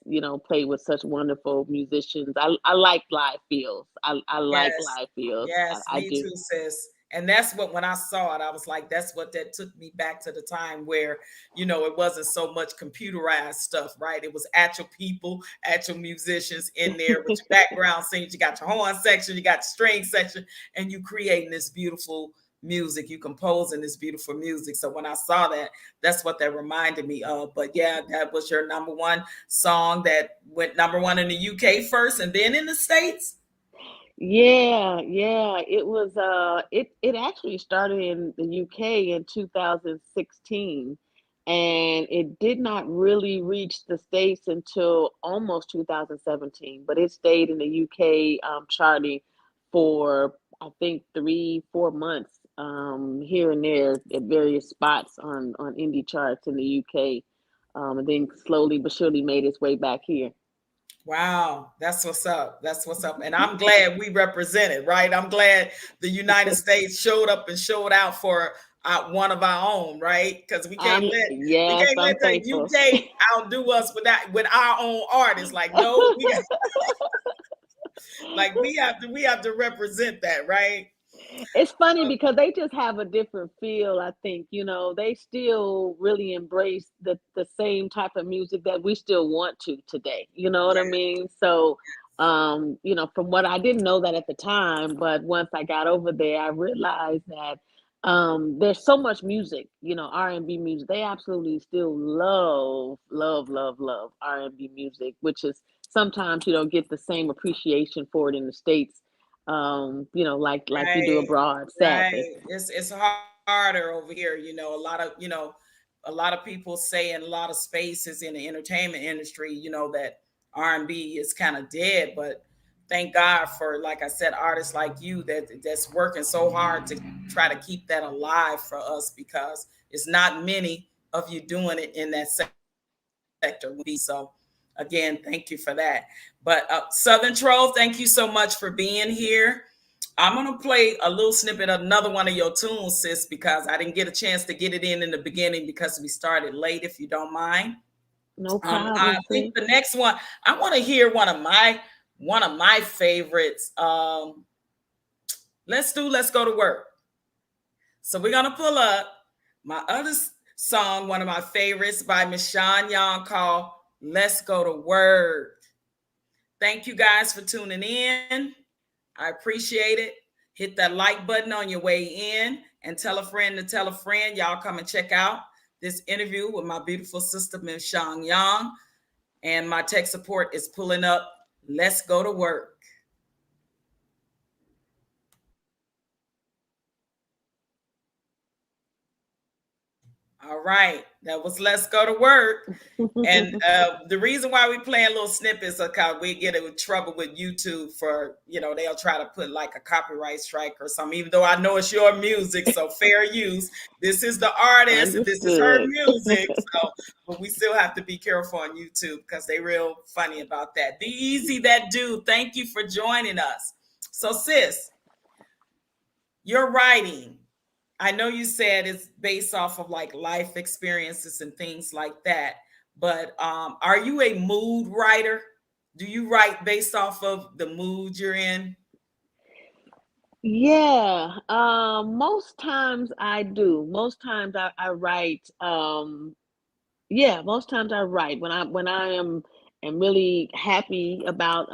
play with such wonderful musicians. I like live feels. I like Yes. live feels. Yes, I me do. too, sis. And that's what, when I saw it, I was like, that's what that took me back to the time where, it wasn't so much computerized stuff, right? It was actual people, actual musicians in there with your background singers. You got your horn section, you got your string section, and you creating this beautiful music. You composing this beautiful music. So when I saw that, that's what that reminded me of. But yeah, that was your number one song that went number one in the UK first and then in the States. Yeah, yeah. It actually started in the UK in 2016, and it did not really reach the States until almost 2017, but it stayed in the UK charting for, I think, 3, 4 months, here and there at various spots on indie charts in the UK, and then slowly but surely made its way back here. Wow, that's what's up. That's what's up. And I'm glad we represented, right? I'm glad the United States showed up and showed out for one of our own, right? Because we can't let we Yes, can't I'm let the thankful. UK outdo us with our own artists. Like, no, we got, like we have to represent that, right? It's funny because they just have a different feel, I think. They still really embrace the same type of music that we still want to today. You know what Yeah, I mean? So, from what I didn't know that at the time, but once I got over there, I realized that there's so much music, R&B music. They absolutely still love, love, love, love R&B music, which is sometimes you don't get the same appreciation for it in the States, like you do right, abroad, sadly. right. It's harder over here. A lot of people say in a lot of spaces in the entertainment industry, that R&B is kind of dead, but thank God for, like I said, artists like you that's working so hard to try to keep that alive for us, because it's not many of you doing it in that sector. So again, thank you for that. But Southern Troll, thank you so much for being here. I'm gonna play a little snippet of another one of your tunes, sis, because I didn't get a chance to get it in the beginning because we started late. If you don't mind, No I problem, think sis. the next one I want to hear one of my favorites. Let's go to work. So we're gonna pull up my other song, one of my favorites by Michon called "Let's Go to Work." Thank you guys for tuning in. I appreciate it. Hit that like button on your way in and tell a friend to tell a friend. Y'all come and check out this interview with my beautiful sister, Miss Shang Yang. And my tech support is pulling up. Let's go to work. All right, that was Let's Go to Work. And the reason why we playing little snippets is because we get in trouble with YouTube for, they'll try to put like a copyright strike or something, even though I know it's your music, so fair use. This is the artist, and this is her Understood. music. So, but we still have to be careful on YouTube because they real funny about that. B-Eazy Dat Dude, thank you for joining us. So, sis, your writing, I know you said it's based off of like life experiences and things like that, but are you a mood writer? Do you write based off of the mood you're in? Yeah, most times I do. Most times I write. Yeah, most times I write when I am really happy about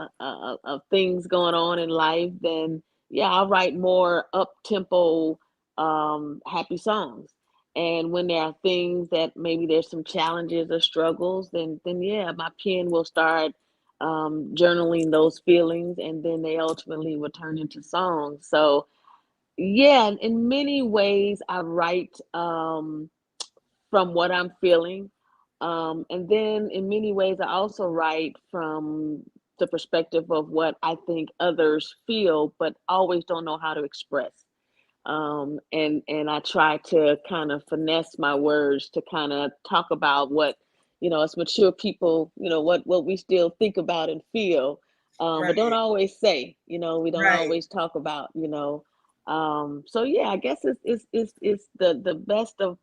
things going on in life. Then yeah, I'll write more up tempo, happy songs. And when there are things that maybe there's some challenges or struggles, then yeah, my pen will start journaling those feelings, and then they ultimately will turn into songs. So yeah, in many ways I write. From what I'm feeling. And then in many ways, I also write from the perspective of what I think others feel, but always don't know how to express. And I try to kind of finesse my words to kind of talk about what, as mature people, what we still think about and feel, but don't Right, always say, we don't right, always talk about. So yeah, I guess it's the best of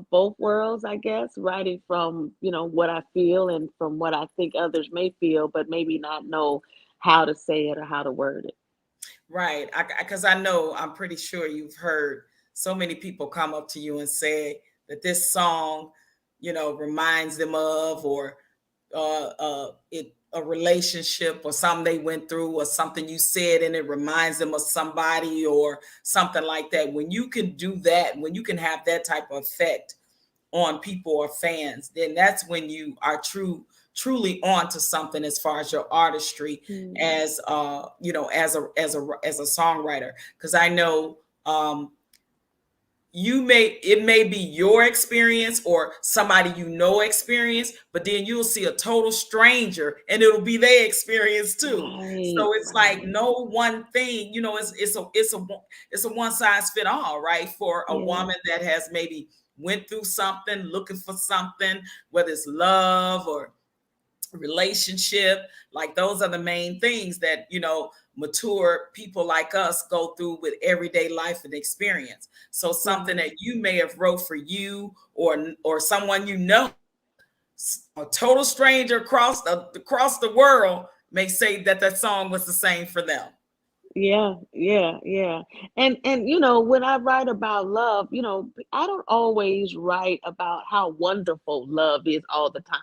both worlds, I guess, writing from, what I feel and from what I think others may feel, but maybe not know how to say it or how to word it. right. Because I know, I'm pretty sure you've heard so many people come up to you and say that this song, reminds them of, or it a relationship or something they went through or something you said and it reminds them of somebody or something like that. When you can do that, when you can have that type of effect on people or fans, then that's when you are truly on to something as far as your artistry, Mm. as as a songwriter. Because I know, it may be your experience or somebody experience, but then you'll see a total stranger and it'll be their experience too. Right, So it's like right. no one thing, it's a one size fit all, right? For a Yeah, woman that has maybe went through something, looking for something, whether it's love or relationship, like those are the main things that mature people like us go through with everyday life and experience. So something right. that you may have wrote for you, or someone, a total stranger across the world, may say that that song was the same for them. Yeah, yeah, yeah. And when I write about love, I don't always write about how wonderful love is all the time,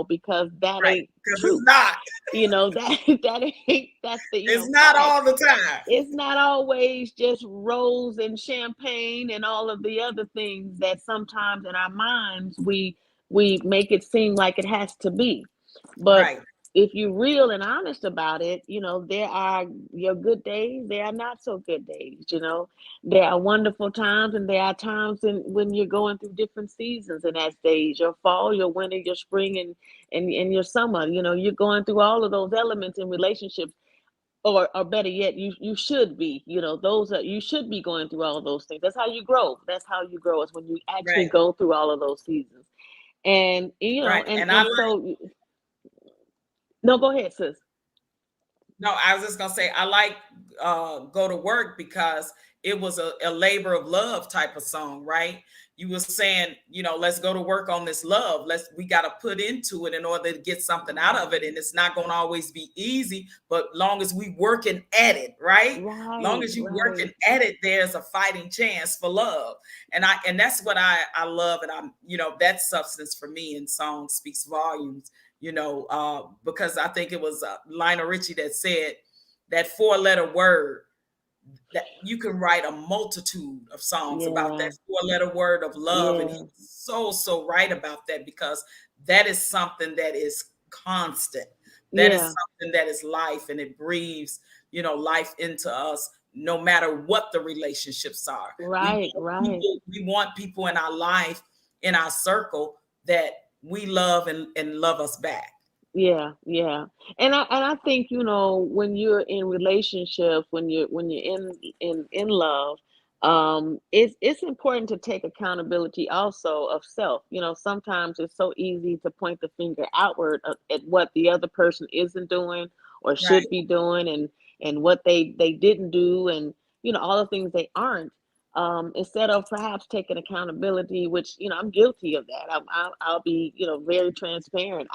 because that Right, ain't because it's true. not. That that ain't that's the, It's not fact. all the time. It's not always just rose and champagne and all of the other things that sometimes in our minds we make it seem like it has to be. But Right, if you're real and honest about it, there are your good days, there are not so good days. There are wonderful times and there are times when you're going through different seasons in that stage, your fall, your winter, your spring, and your summer. You're going through all of those elements in relationships, or better yet, you should be, those are you should be going through all of those things. That's how you grow is when you actually right, go through all of those seasons. And right. and And I and like so No, go ahead, sis. No, I was just gonna say I like Go to Work because it was a labor of love type of song, right? You were saying, let's go to work on this love. We got to put into it in order to get something out of it. And it's not going to always be easy, but long as we working at it, right? Long Right, as you working right. at it, there's a fighting chance for love. And that's what I love. And that substance for me in song speaks volumes, because I think it was Lionel Richie that said that 4-letter word, that you can write a multitude of songs about Yeah, that 4-letter word of love. And yeah, he's so right about that, because that is something that is constant. That is yeah. something that is life, and it breathes, life into us no matter what the relationships are. Right, right. We want people in our life, in our circle, that we love and love us back. Yeah, yeah. And I think, when you're in relationships, when you're in love, it's important to take accountability also of self. Sometimes it's so easy to point the finger outward at what the other person isn't doing or Right, should be doing, and what they didn't do, and all the things they aren't. Instead of perhaps taking accountability, which I'm guilty of that. I'll be very transparent.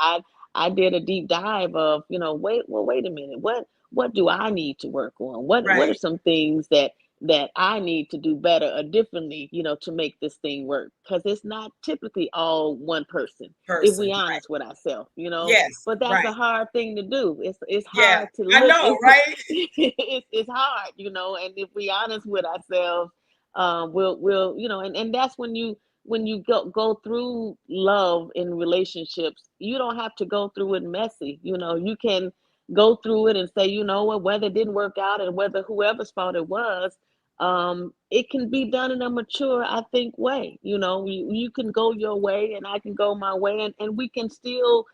I did a deep dive of, wait a minute, what do I need to work on? What are right. some things that I need to do better or differently, to make this thing work? Because it's not typically all one person, if we Person, right. honest with ourselves. Yes, But that's a right. hard thing to do. It's Yeah, hard to I look. know, right? It's hard, and if we honest with ourselves, we'll and that's when you go through love in relationships, you don't have to go through it messy. You can go through it and say, what, whether it didn't work out and whether whoever's fault it was, it can be done in a mature, I think, way. You can go your way and I can go my way, and we can still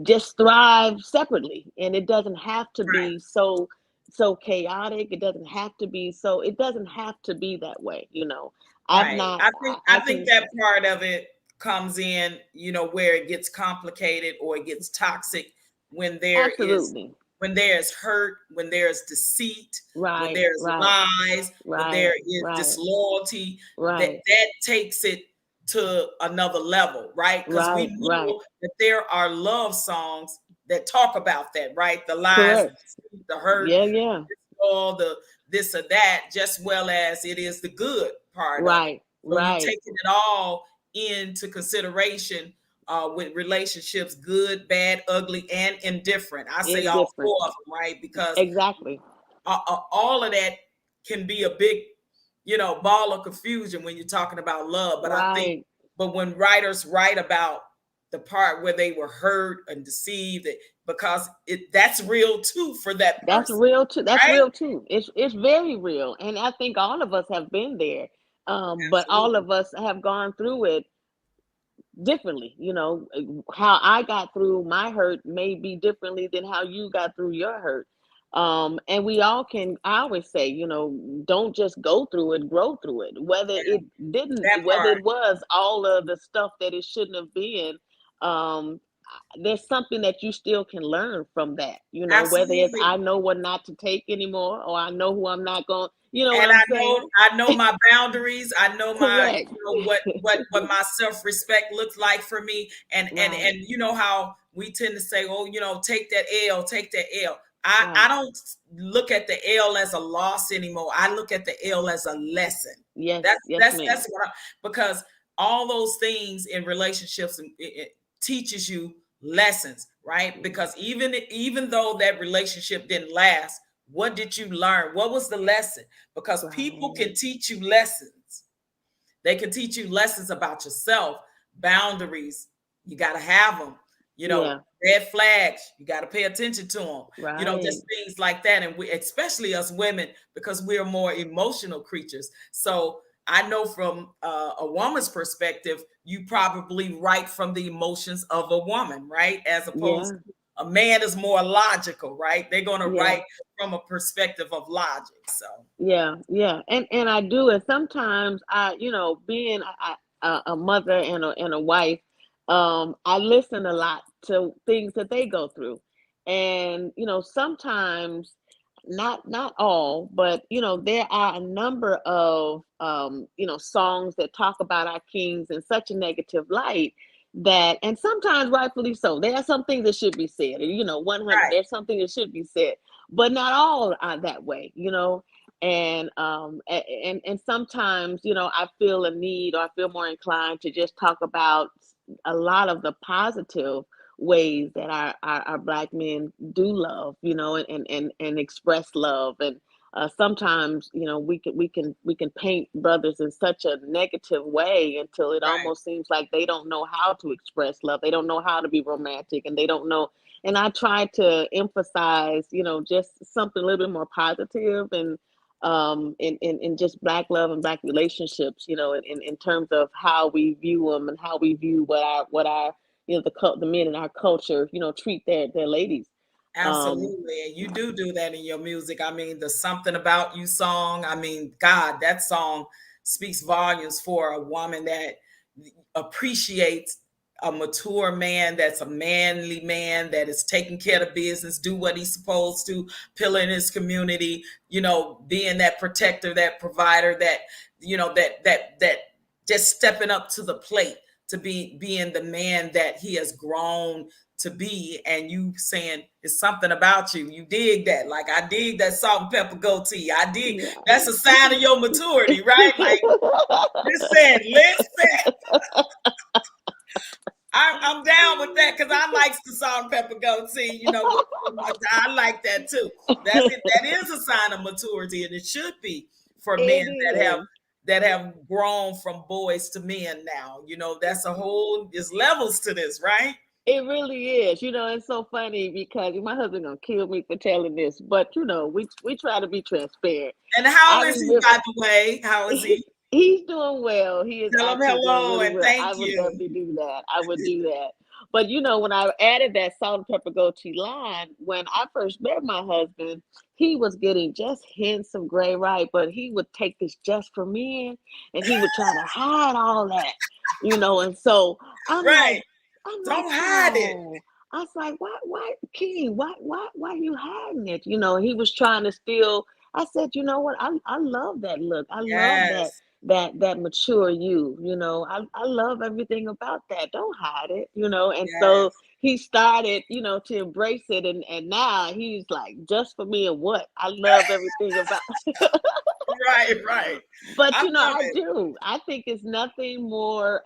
just thrive separately, and it doesn't have to Right, be so chaotic. It doesn't have to be that way. I've right. not I I think can. that part of it comes in, where it gets complicated or it gets toxic when there is Absolutely. hurt, when there's deceit, when Right, there's right, lies, when right, there is right, disloyalty, that right, that takes it to another level, right? Because we right, right. know that there are love songs that talk about that, right? The lies, the Correct. deceit, the hurt, Yeah, yeah. all the this or that, just well as it is the good part of it. Right, So you right. taking it all into consideration with relationships, good, bad, ugly, and indifferent. I say all Indifferent. four of them, right? Because Exactly. all of that can be a big, ball of confusion when you're talking about love. But I think, Right. but when writers write about the part where they were hurt and deceived, because that's real too for that That's person, real too. That's right? real too. It's very real, and I think all of us have been there. But all Absolutely. of us have gone through it differently. How I got through my hurt may be differently than how you got through your hurt. And we all can, I always say, don't just go through it, grow through it. Yeah, that Whether part. it was all of the stuff that it shouldn't have been, um, there's something that you still can learn from that. Whether it's Absolutely. I know what not to take anymore, or I know who I'm not going. You know what And I'm saying? I know my boundaries. I know my, Correct. what my self-respect looks like for me. Right. And you know how we tend to say, oh, take that L, take that L. I Right. don't look at the L as a loss anymore. I look at the L as a lesson. Yes. That's Yes, that's ma'am. that's what because all those things in relationships, it teaches you lessons, right? Because even though that relationship didn't last, what did you learn? What was the lesson? Because people Right. can teach you lessons. They can teach you lessons about yourself, boundaries. You got to have them. Yeah. Red flags. You got to pay attention to them. Right. Just things like that. And we, especially us women, because we're more emotional creatures. So I know from a woman's perspective, you probably write from the emotions of a woman, right? As opposed Yeah. to a man is more logical, right? They're going to Yeah. write from a perspective of logic. So Yeah. Yeah. And I do. And sometimes being a mother and a wife, I listen a lot to things that they go through. And sometimes, not all, but there are a number of songs that talk about our kings in such a negative light, that, and sometimes rightfully so, there are some things that should be said, and 100, Right. there's something that should be said, but not all are that way. And and sometimes I feel a need, or I feel more inclined to just talk about a lot of the positive ways that our black men do love, and express love. And sometimes we can paint brothers in such a negative way until it Right. almost seems like they don't know how to express love, they don't know how to be romantic, and they don't know. And I try to emphasize just something a little bit more positive, and in just black love and black relationships, in terms of how we view them, and how we view what our the men in our culture treat their ladies. um Absolutely. And you do that in your music. I mean, the Something About You song, I mean, God, that song speaks volumes for a woman that appreciates a mature man, that's a manly man, that is taking care of business, do what he's supposed to, pillar in his community, being that protector, that provider, that, that just stepping up to the plate to being the man that he has grown to be. And you saying it's something about you. You dig that. Like, I dig that salt and pepper goatee. I dig, yeah. that's a sign of your maturity, right? Like, listen. I'm down with that, because I like the salt and pepper goatee. I like that too. That's it. That is a sign of maturity, and it should be for men It that have is. grown from boys to men now. That's a whole, there's levels to this, right? It really is. It's so funny because my husband gonna kill me for telling this, but we try to be transparent. And how I is he, remember by the way? How is he? he's doing well. He is Tell him actually doing hello really and well. thank I would you. definitely do that. I would do that. But when I added that salt and pepper goatee line, when I first met my husband, he was getting just hints of gray, right? But he would take this just for men, and he would try to hide all that, And so I'm like, Right. I'm like, Don't hide it. no. I was like, why, King? Why are you hiding it? He was trying to still. I said, you know what? I love that look. I love that Yes. that mature you. I love everything about that. Don't hide it. And so Yes. he started, to embrace it, and now he's like, just for me, and what? I love everything about. Right. Right. But I love I it. do. I think it's nothing more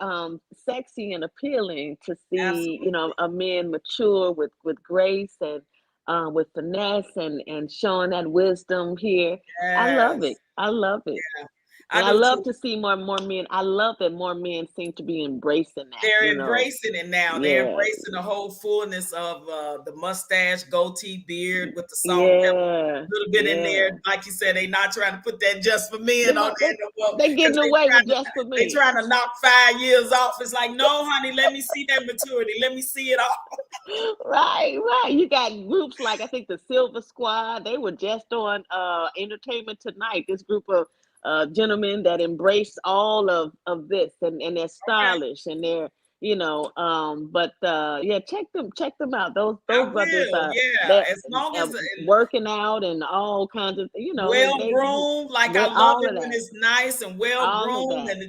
sexy and appealing to see, Absolutely. a man mature with grace, and with finesse, and showing that wisdom here. I love it. Yes. I love it. I And I do love too. to see more men. I love that more men seem to be embracing that, They're embracing it now. They're Yeah. embracing the whole fullness of the mustache, goatee, beard with the salt and pepper, Yeah. a little bit in there. Yeah. Like you said, they not trying to put that just for men They're on not there no more, they because getting away with just for they me. trying to knock 5 years off. It's like, no, honey, let me see that maturity. Let me see it all. Right, right. You got groups like, I think, the Silver Squad. They were just on Entertainment Tonight. This group of gentlemen that embrace all of this, and they're Okay, stylish, and they're but yeah, check them out. Those I brothers will. are Yeah, that as long as working out and all kinds of well they groomed. Like, I with love all it of when that, it's nice and well all of groomed, that. and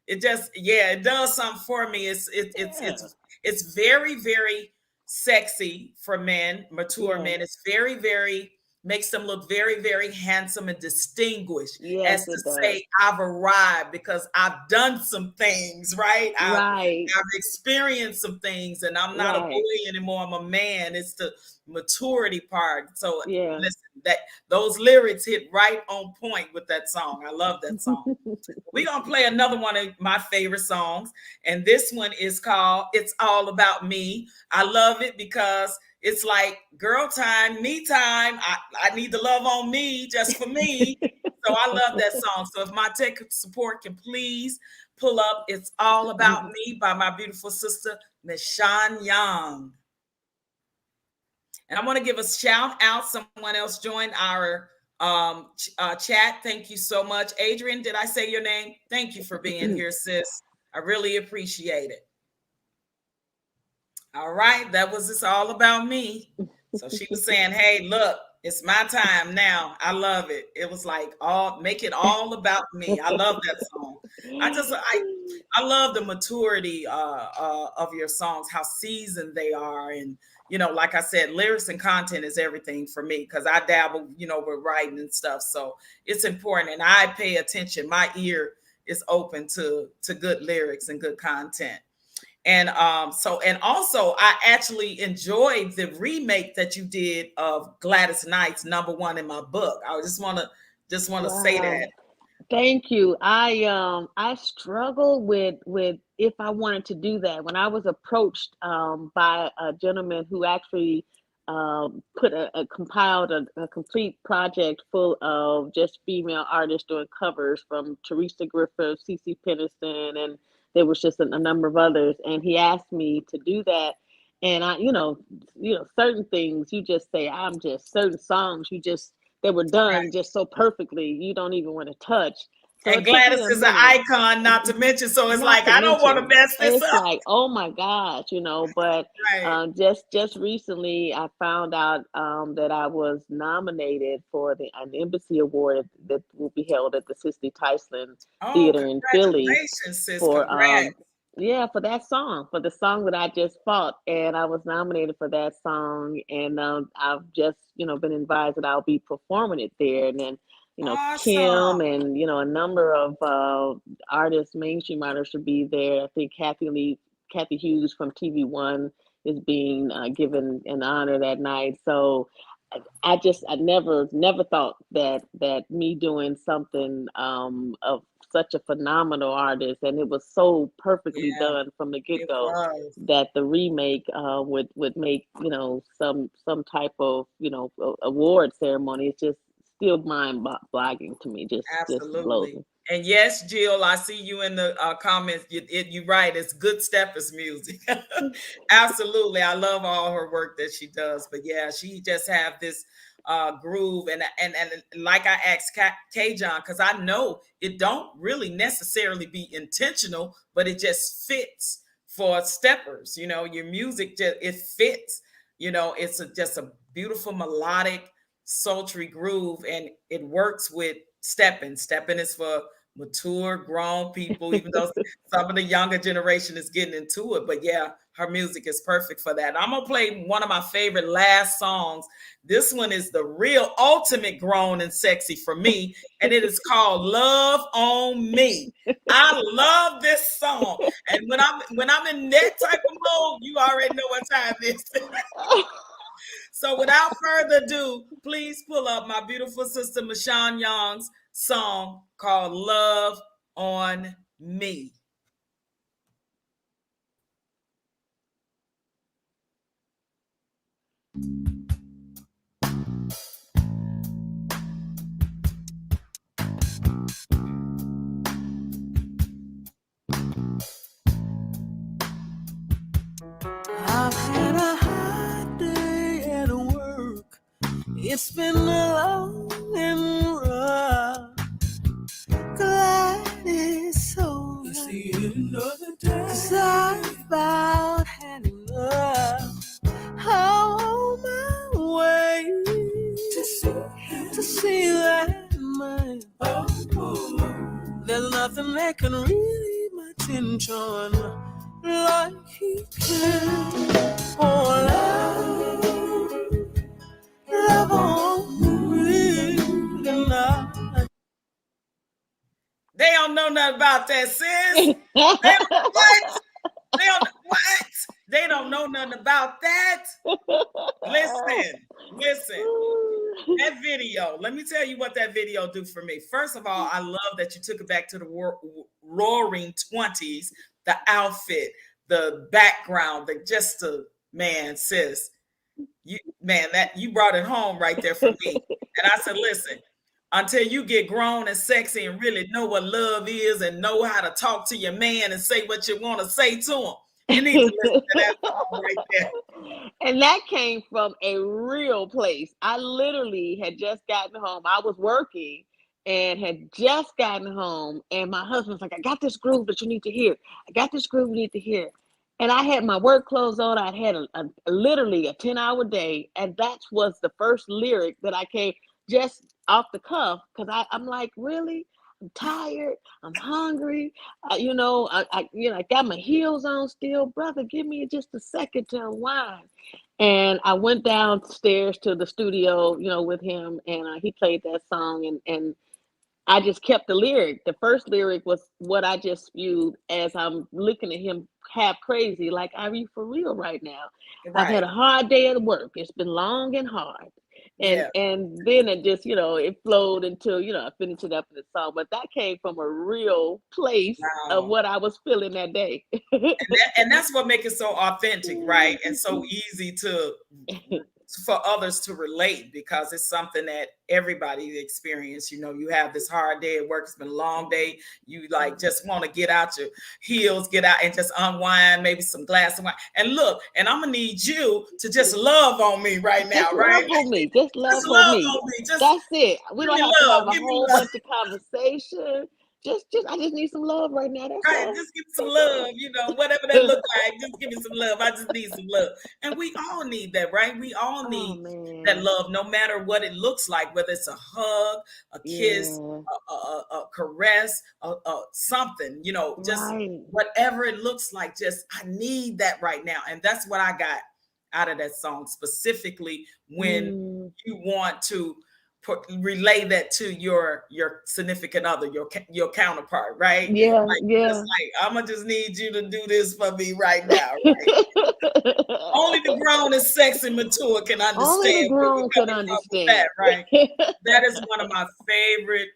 it just yeah, it does something for me. Yeah, It's very, very sexy for men, mature yeah, men. It's very, very, makes them look very, very handsome and distinguished, yes, as to it does. say, I've arrived because I've done some things, right? Right, I've experienced some things, and I'm not a right. boy anymore. I'm a man. It's the maturity part. So Yeah. listen, that those lyrics hit right on point with that song. I love that song. We're gonna play another one of my favorite songs, and this one is called "It's All About Me." I love it because it's like girl time, me time. I need to love on me, just for me. So I love that song. So if my tech support can please pull up "It's All About Me" by my beautiful sister Michon Young. And I want to give a shout out. Someone else joined our chat. Thank you so much. Adrian, did I say your name? Thank you for being here, sis. I really appreciate it. All right, that was It's All About Me. So she was saying, hey, look, it's my time now. I love it. It was like all make it all about me. I love that song. I love the maturity of your songs, how seasoned they are, and like I said, lyrics and content is everything for me because I dabble, with writing and stuff. So it's important, and I pay attention. My ear is open to good lyrics and good content. And and also I actually enjoyed the remake that you did of Gladys Knight's Number One in My Book. I just want to say Wow. that. Thank you. I struggled with if I wanted to do that. When I was approached by a gentleman who actually put a compiled a complete project full of just female artists doing covers from Teresa Griffith, CeCe Peniston, and there was just a number of others. And he asked me to do that. And certain things you just say, I'm just certain songs you just they were done Right. just so perfectly you don't even want to touch. So And it took me Gladys a is an minute. icon, not to mention. So it's Not like to I don't want to mention, mess this it's up. like, oh my gosh, but Right. just recently I found out that I was nominated for an embassy award that will be held at the Cicely Tyson Oh, Theater in Philly congratulations, sis. for Congrats. yeah, for that song, for the song that I just fought, and I was nominated for that song, and I've just been advised that I'll be performing it there, and then Kim Awesome. and a number of artists, mainstream artists, should be there. I think Kathy Hughes from TV1 is being given an honor that night. So I never thought that me doing something of such a phenomenal artist, and it was so perfectly Yeah, done from the get it go was. that the remake would make some type of award ceremony. It's just still mind blogging to me. Just blows Absolutely. And yes, Jill, I see you in the comments. You right. It's good steppers music. me. Absolutely. I love all her work that she does. But yeah, she just have this groove. And like I asked K John, because I know it don't really necessarily be intentional, but it just fits for steppers. Your music just it fits. It's just a beautiful melodic sultry groove, and it works with stepping. Stepping is for mature, grown people, even though some of the younger generation is getting into it. But yeah, her music is perfect for that. I'm gonna play one of my favorite last songs. This one is the real ultimate grown and sexy for me, and it is called Love on Me. I love this song. And when I'm in that type of mode, you already know what time it is. So without further ado, please pull up my beautiful sister Michon Young's song called Love on Me. I've had a hard day at work. It's been a long and rough. Glad it's over. It's the end of the day. 'Cause I've about had enough. I'm on my way to see that man. There's nothing that can really my attention like he can. Oh, love on me tonight. They don't know nothing about that, sis. They don't, what? They don't what? They don't know nothing about that. Listen. That video, let me tell you what that video do for me. First of all, I love that you took it back to the roaring 20s, the outfit, the background, man, sis, that you brought it home right there for me. And I said, listen, until you get grown and sexy and really know what love is and know how to talk to your man and say what you want to say to him, you need to listen to that song right there. And that came from a real place. I literally had just gotten home. I was working and had just gotten home. And my husband's like, I got this groove that you need to hear. I got this groove you need to hear. and I had my work clothes on. I had literally a 10-hour day, and that was the first lyric that I came just off the cuff because I'm like, really, I'm tired, I'm hungry, I got my heels on still, brother. Give me just a second to unwind. And I went downstairs to the studio, with him, and he played that song, and I just kept the lyric. The first lyric was what I just spewed as I'm looking at him half crazy, like, are you for real right now? I've had Right. a hard day at work. It's been long and hard. And Yeah. and then it just, it flowed until, I finished it up in the song. But that came from a real place of Wow. what I was feeling that day. And that's what makes it so authentic, right? And so easy to for others to relate because it's something that everybody experience. You have this hard day at work. It's been a long day. You like just want to get out your heels, get out and just unwind, maybe some glass of wine. And look, and I'm gonna need you to just love on me right now, Just love right? on me. Just Just love on love me. on me. Just That's it. We give don't me have to love. have a Give me whole love. bunch of conversation. I just need some love right now. That's Right, all. just give me some That's love, whatever that all. look like. Just give me some love. I just need some love, and we all need that, right? We all Oh need that man. love, no matter what it looks like, whether it's a hug, a kiss, Yeah. a caress, something, just Right. whatever it looks like. Just I need that right now, and that's what I got out of that song specifically. When Mm. you want to relay that to your significant other, your counterpart, right? Yeah. Like just Yeah. like I'ma just need you to do this for me right now, right? Only the grown and sexy mature can Only the understand where we're grown can coming from with that, understand. right? That is one of my favorite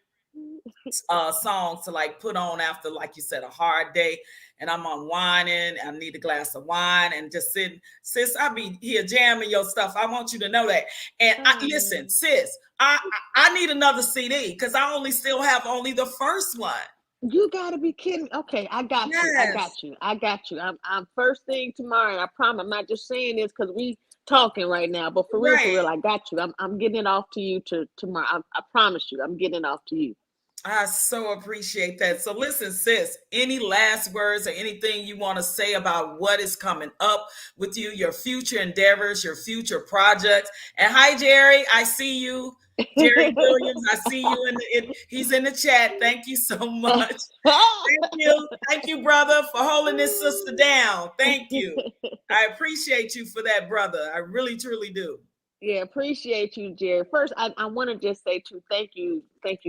songs to like put on after, like you said, a hard day, and I'm unwinding. I need a glass of wine and just sitting. Sis, I be here jamming your stuff. I want you to know that. And listen, Oh. sis, I need another CD because I only still have only the first one. You gotta be kidding. Okay, I got you. I Yes, got you. I got you. I'm first thing tomorrow. And I promise. I'm not just saying this because we talking right now, but for right. real, I got you. I'm getting it off to you tomorrow. I promise you. I'm getting it off to you. I so appreciate that. So listen, sis, any last words or anything you want to say about what is coming up with you, your future endeavors, your future projects? And hi, Jerry. I see you. Jerry Williams, I see you he's in the chat. Thank you so much. Thank you. Thank you, brother, for holding this sister down. Thank you. I appreciate you for that, brother. I really, truly do. Yeah, appreciate you, Jerry. First, I want to just say too, thank you,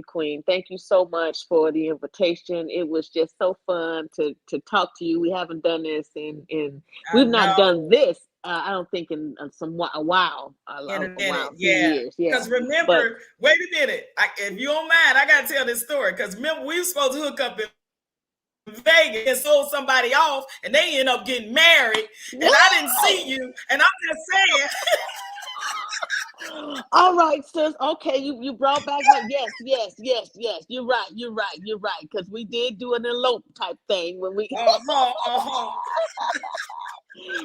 Queen. Thank you so much for the invitation. It was just so fun to talk to you. We haven't done this in I we've not know. done this. I don't think in In a a minute, while, few yeah. years, yeah. Because But remember, wait a minute. If you don't mind, I gotta tell this story. Because remember, we were supposed to hook up in Vegas and sold somebody off, and they end up getting married, and I didn't see you. And I'm just saying, all right, sis. Okay, you brought back my yes. You're right. Because we did do an elope type thing when we uh-huh, uh-huh.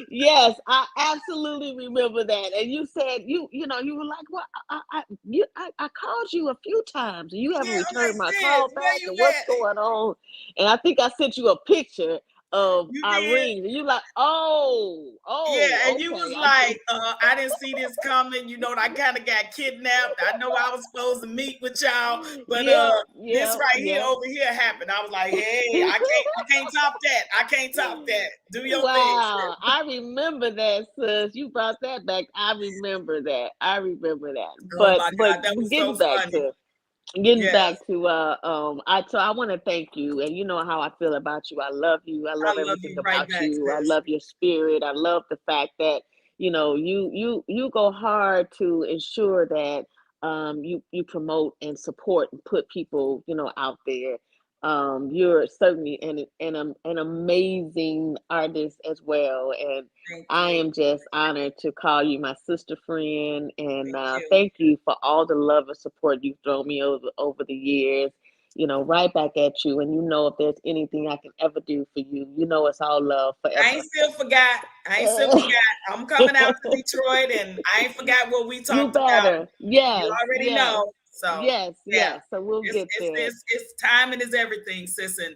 Yes, I absolutely remember that. And you said you were like, "Well, I called you a few times and you haven't Yeah, I'm like, returned my sis, call where back. you And what's at? going on?" And I think I sent you a picture of You did. Irene, and you like, "Oh, Yeah, oh, and you was okay." like, I didn't see this coming. I kind of got kidnapped. I know I was supposed to meet with y'all, but Yep, this yep, right here yep. over here happened. I was like, hey, I can't top that. I can't top that. Do your thing, Wow, sis. I remember that, sis. You brought that back. I remember that. I remember that. Oh But my but God, that was so getting back funny. to getting Yes, back to I want to thank you, and you know how I feel about you. I love you. I I love love everything you right about back, you. I sis. love your spirit. I love the fact that you go hard to ensure that you promote and support and put people out there. You're certainly an amazing artist as well, and Thank I you. am just honored to call you my sister friend, and Thank you. thank you for all the love and support you've thrown me over the years. Right back at you. And if there's anything I can ever do for you, it's all love I ain't forever. still forgot. I ain't still forgot. I'm coming out to Detroit, and I ain't forgot what we You talked about. better. You Yes, already yes, know. So yes, yeah, yes. So we'll it's get it's there. it's, it's timing is everything, sis. And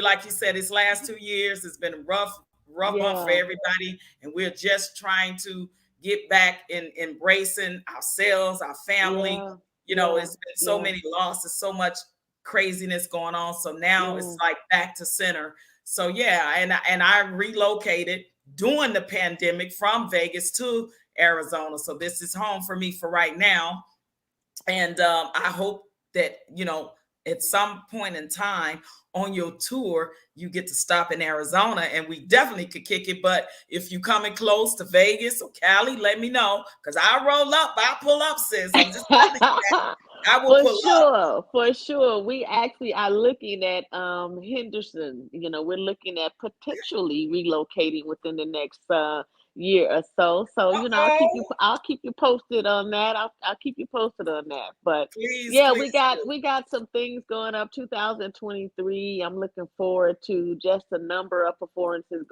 like you said, this last 2 years, it's been rough rough month for Yeah, everybody, and we're just trying to get back in embracing ourselves, our family. yeah, You know, yeah, it's been so yeah, many losses, so much craziness going on. So now it's yeah. like back to center. So yeah, and I relocated during the pandemic from Vegas to Arizona. So this is home for me for right now. And I hope that, at some point in time on your tour, you get to stop in Arizona, and we definitely could kick it. But if you coming close to Vegas or Cali, let me know, because I roll up, I pull up, sis. I'm just telling you that I will For pull up. sure, for sure. We actually are looking at Henderson. We're looking at potentially relocating within the next year or so. So, Uh-oh. I'll keep you posted on that. I'll keep you posted on that. But Please, yeah, please do. we got some things going up 2023. I'm looking forward to just a number of performances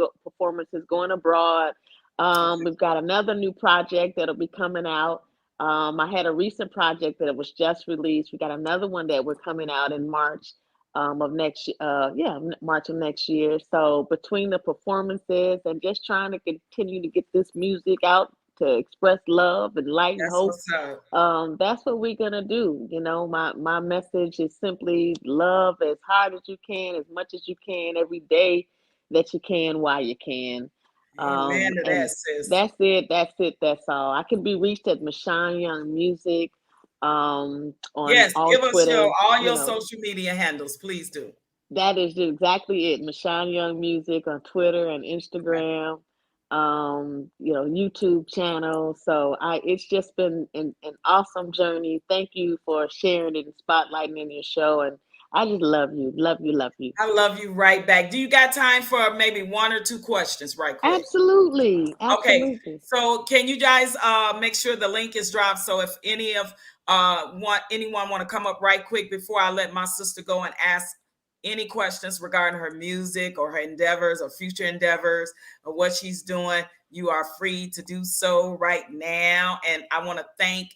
going abroad. Okay. We've got another new project that'll be coming out. I had a recent project that was just released. We got another one that we're coming out in March of next yeah, March of next year. So between the performances and just trying to continue to get this music out to express love and light and That's hope, what's up. that's what we're gonna do. My message is simply love as hard as you can, as much as you can, every day that you can, while you can. Amen to that, And sis. that's it. That's it. That's all. I can be reached at Michon Young Music, on Yes, all give us Twitter. all You your know, social media handles, please do. that is exactly it. Michon Young Music on Twitter and Okay. Instagram, YouTube channel. So it's just been an awesome journey. Thank you for sharing it and spotlighting in your show. And I just love you, love you, love you. I love you right back. Do you got time for maybe one or two questions right quick? Absolutely, Okay. absolutely. So can you guys make sure the link is dropped? So if anyone want to come up right quick before I let my sister go and ask any questions regarding her music or her endeavors or future endeavors or what she's doing, you are free to do so right now. And I want to thank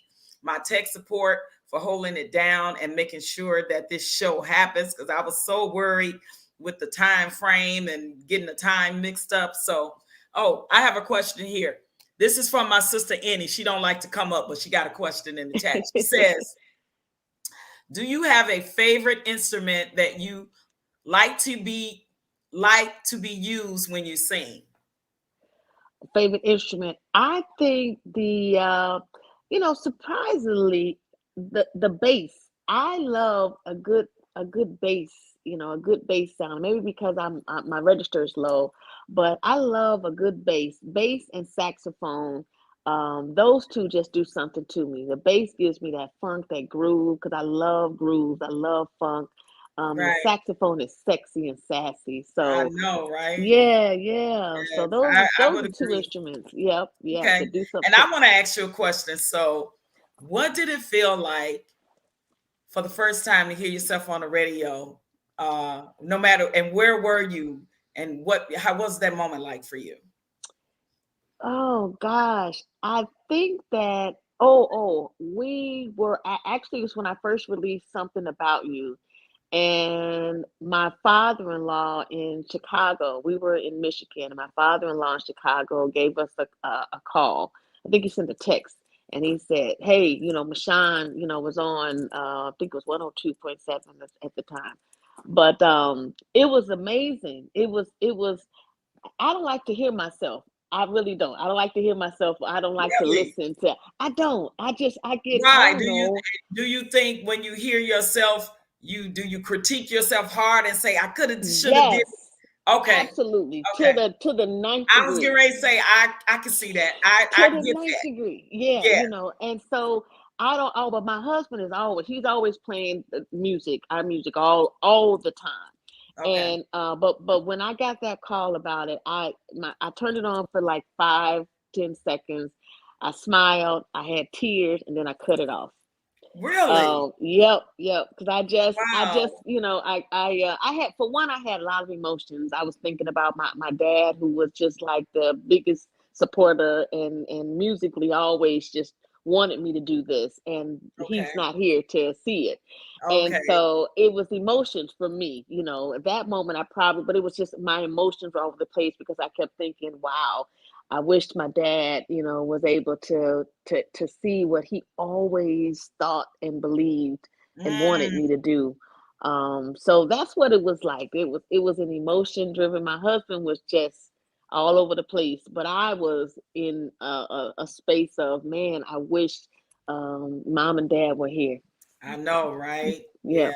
my tech support for holding it down and making sure that this show happens, because I was so worried with the time frame and getting the time mixed up. So, oh, I have a question here. This is from my sister Annie. She don't like to come up, but she got a question in the chat. She says, "Do you have a favorite instrument that you like to be used when you sing?" Favorite instrument. I think surprisingly, the bass. I love a good bass. A good bass sound. Maybe because my register is low, but I love a good bass and saxophone. Those two just do something to me. The bass gives me that funk, that groove, because I love grooves. I love funk. The Right. saxophone is sexy and sassy. I So know, right? yeah, yeah. So Yes, I those would are two agree. instruments. Yep, yep. Okay. To do And something. I want to ask you a question. So, what did it feel like for the first time to hear yourself on the radio? No matter, and where were you, and how was that moment like for you? Oh gosh, I think that. We were actually, it was when I first released something about you, and my father-in-law in Chicago. We were in Michigan, and my father-in-law in Chicago gave us a call. I think he sent a text, and he said, "Hey, Michon, was on. I think it was 102.7 at the time, but it was amazing. It was. I don't like to hear myself. I really don't. I don't like to hear myself. I don't like to Really? listen to. I don't. I get. I Why don't know. do you think when you hear yourself, you critique yourself hard and say, I could have, should have did? Yes, Okay, absolutely. okay. To the ninth I was getting degree. ready to say I can see that. I To the get ninth that. degree. Yeah, Yeah. and so I don't. Oh, but my husband is always. He's always playing music, our music, all the time. Okay. And but when I got that call about it, I turned it on for like 5-10 seconds. I smiled. I had tears, and then I cut it off. Really? Oh, yep, yep. Because I just, Wow. I had, for one, I had a lot of emotions. I was thinking about my dad, who was just like the biggest supporter and musically always just wanted me to do this, and he's Okay. not here to see it. And Okay. so it was emotions for me, at that moment. But it was just my emotions were all over the place because I kept thinking, wow, I wished my dad, was able to see what he always thought and believed and wanted Mm, me to do. So that's what it was like. It was an emotion driven. My husband was just all over the place, but I was in a space of, man, I wish mom and dad were here. I know, right? Yeah. Yeah.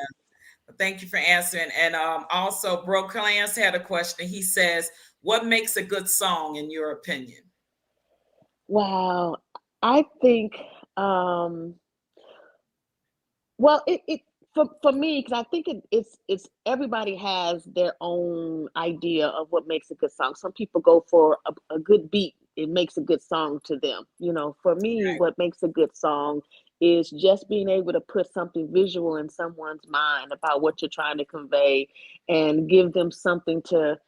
Thank you for answering. And also, Bro Clarence had a question. He says, "What makes a good song, in your opinion?" Wow. I think well, it for me, because I think it's everybody has their own idea of what makes a good song. Some people go for a good beat. It makes a good song to them. For me, Right. what makes a good song is just being able to put something visual in someone's mind about what you're trying to convey, and give them something to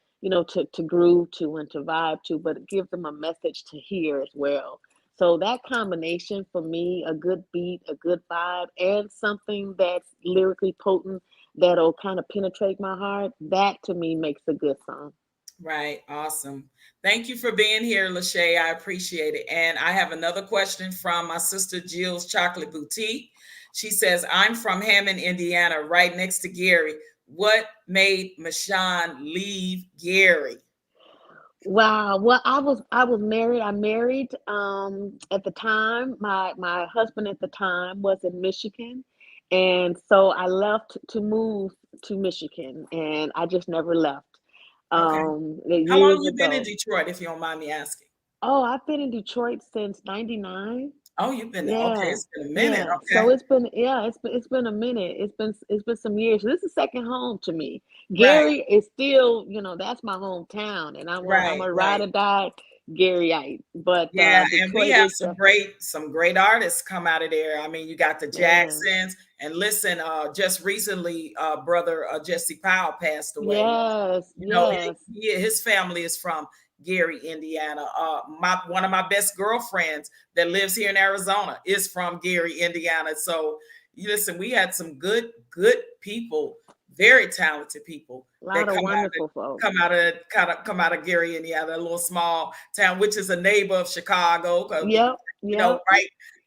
groove to and to vibe to, but give them a message to hear as well. So that combination for me, a good beat, a good vibe, and something that's lyrically potent that'll kind of penetrate my heart, that to me makes a good song. Right. Awesome. Thank you for being here, Lachey. I appreciate it. And I have another question from my sister Jill's Chocolate Boutique. She says, "I'm from Hammond, Indiana, right next to Gary. What made Michon leave Gary?" Wow. Well, I was married. I married at the time. My husband at the time was in Michigan. And so I left to move to Michigan, and I just never left. Okay. How long Years you been in ago. Detroit, if you don't mind me asking? Oh, I've been in Detroit since '99. Oh, you've been okay. Yeah, It's been a minute. yeah. So Okay. it's been a minute. It's been some years. This is second home to me. Right. Gary is still, that's my hometown, and I'm Right. a ride Right. or die Garyite. But Yeah, and we Detroit have is some great artists come out of there. I mean, you got the yeah, Jacksons, and listen, just recently, brother Jesse Powell passed away. yes, You know, yes. his family is from Gary, Indiana. My one of my best girlfriends that lives here in Arizona is from Gary, Indiana. So you listen, we had some good people, very talented people A that lot of wonderful folks. come out of Gary, Indiana, a little small town, which is a neighbor of Chicago, Yep, yep.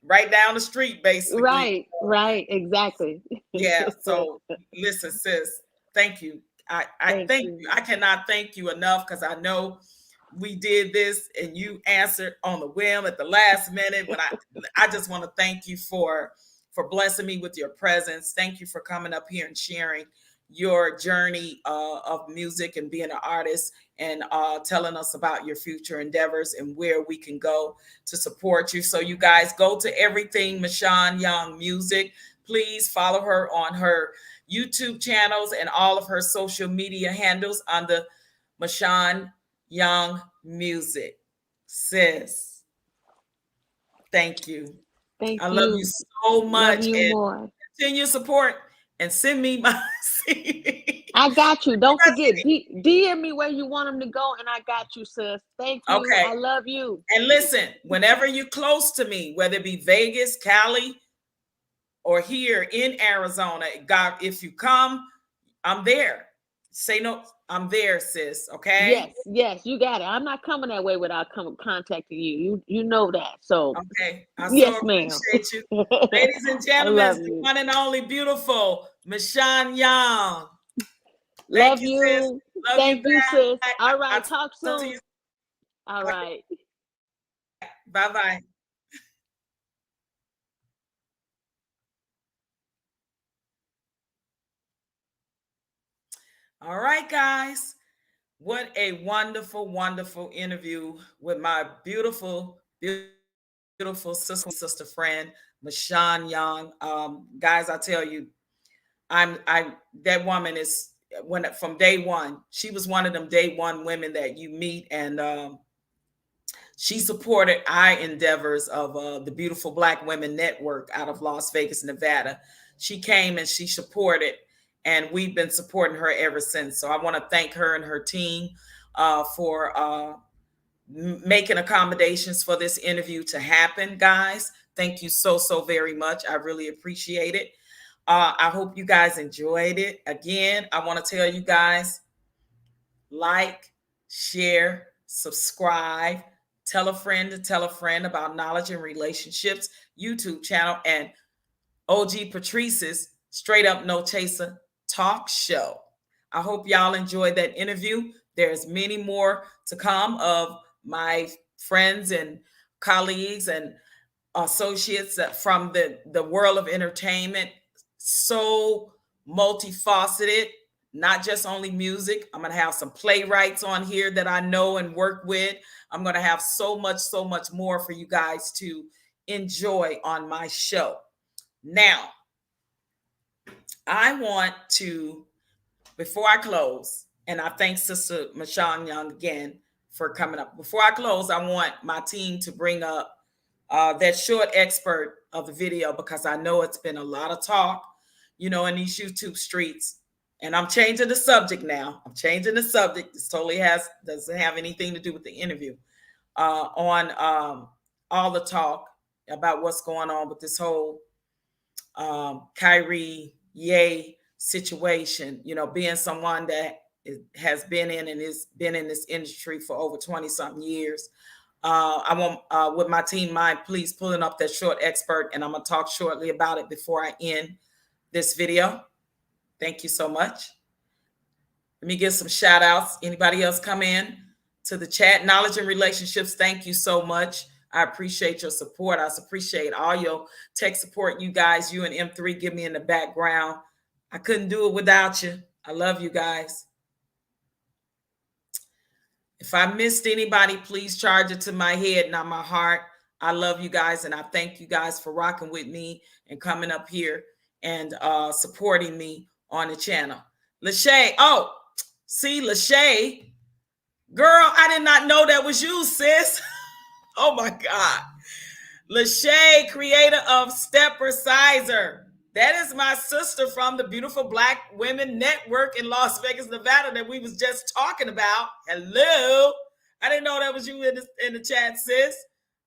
right down the street, basically. Right, right, exactly. Yeah. So listen, sis, thank you. I Thank thank you. you. I cannot thank you enough because I know we did this and you answered on the whim at the last minute. But I just want to thank you for blessing me with your presence. Thank you for coming up here and sharing your journey of music and being an artist, and telling us about your future endeavors and where we can go to support you. So you guys go to everything Michon Young Music. Please follow her on her YouTube channels and all of her social media handles under Michon Young Music. Sis, thank you. Thank I love you you. so Love much, you and more. continue support and send me my CD. I got you. Don't My forget, CD. DM me where you want them to go, and I got you, sis. Thank you. Okay. I love you. And listen, whenever you're close to me, whether it be Vegas, Cali, or here in Arizona, God, if you come, I'm there. Say no, I'm there, sis. Okay. Yes, yes, you got it. I'm not coming that way without contacting you. You know that. So, Okay. I so yes, ma'am. appreciate you. Ladies and I gentlemen, love the you. one and only beautiful Michon Young. Thank Love you, sis. you. Love you Thank you, sis. back. All I'll right. Talk talk to you. soon. All right. Bye bye. All right, guys. What a wonderful, wonderful interview with my beautiful sister friend, Michon Young. Guys, I tell you, I that woman is when from day one. She was one of them day one women that you meet, and she supported our endeavors of the Beautiful Black Women Network out of Las Vegas, Nevada. She came and she supported, and we've been supporting her ever since. So I want to thank her and her team for making accommodations for this interview to happen, guys. Thank you so very much. I really appreciate it. I hope you guys enjoyed it. Again, I want to tell you guys, like, share, subscribe, tell a friend to tell a friend about Knowledge and Relationships YouTube channel and OG Patrice's Straight Up No Chaser talk show. I hope y'all enjoyed that interview. There's many more to come of my friends and colleagues and associates from the world of entertainment. So multifaceted, not just only music. I'm going to have some playwrights on here that I know and work with. I'm going to have so much more for you guys to enjoy on my show. Now, I want to, before I close, and I thank Sister Michon Young again for coming up. Before I close, I want my team to bring up that short expert of the video, because I know it's been a lot of talk, in these YouTube streets. And I'm changing the subject now. I'm changing the subject. This totally doesn't have anything to do with the interview. On all the talk about what's going on with this whole Kyrie Ye situation, being someone that has been in and has been in this industry for over 20-something years. I want, with my team mind, please pulling up that short expert, and I'm going to talk shortly about it before I end this video. Thank you so much. Let me give some shout outs. Anybody else come in to the chat? Knowledge and Relationships, thank you so much. I appreciate your support. I appreciate all your tech support you guys, you and M3 give me in the background. I couldn't do it without you. I love you guys. If I missed anybody, please charge it to my head, not my heart. I love you guys, and I thank you guys for rocking with me and coming up here and supporting me on the channel. Lachey, Lachey, girl, I did not know that was you, sis. Oh my God. Lachey, creator of Stepper Sizer. That is my sister from the Beautiful Black Women Network in Las Vegas, Nevada that we was just talking about. Hello. I didn't know that was you in the chat, sis.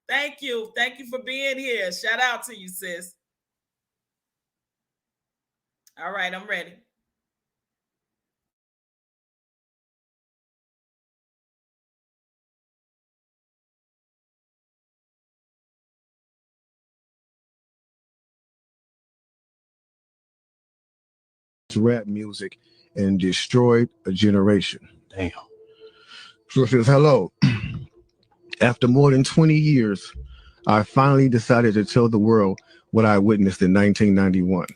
Thank you. Thank you for being here. Shout out to you, sis. All right, I'm ready. Rap music and destroyed a generation. Damn. So it says, hello. After more than 20 years, I finally decided to tell the world what I witnessed in 1991,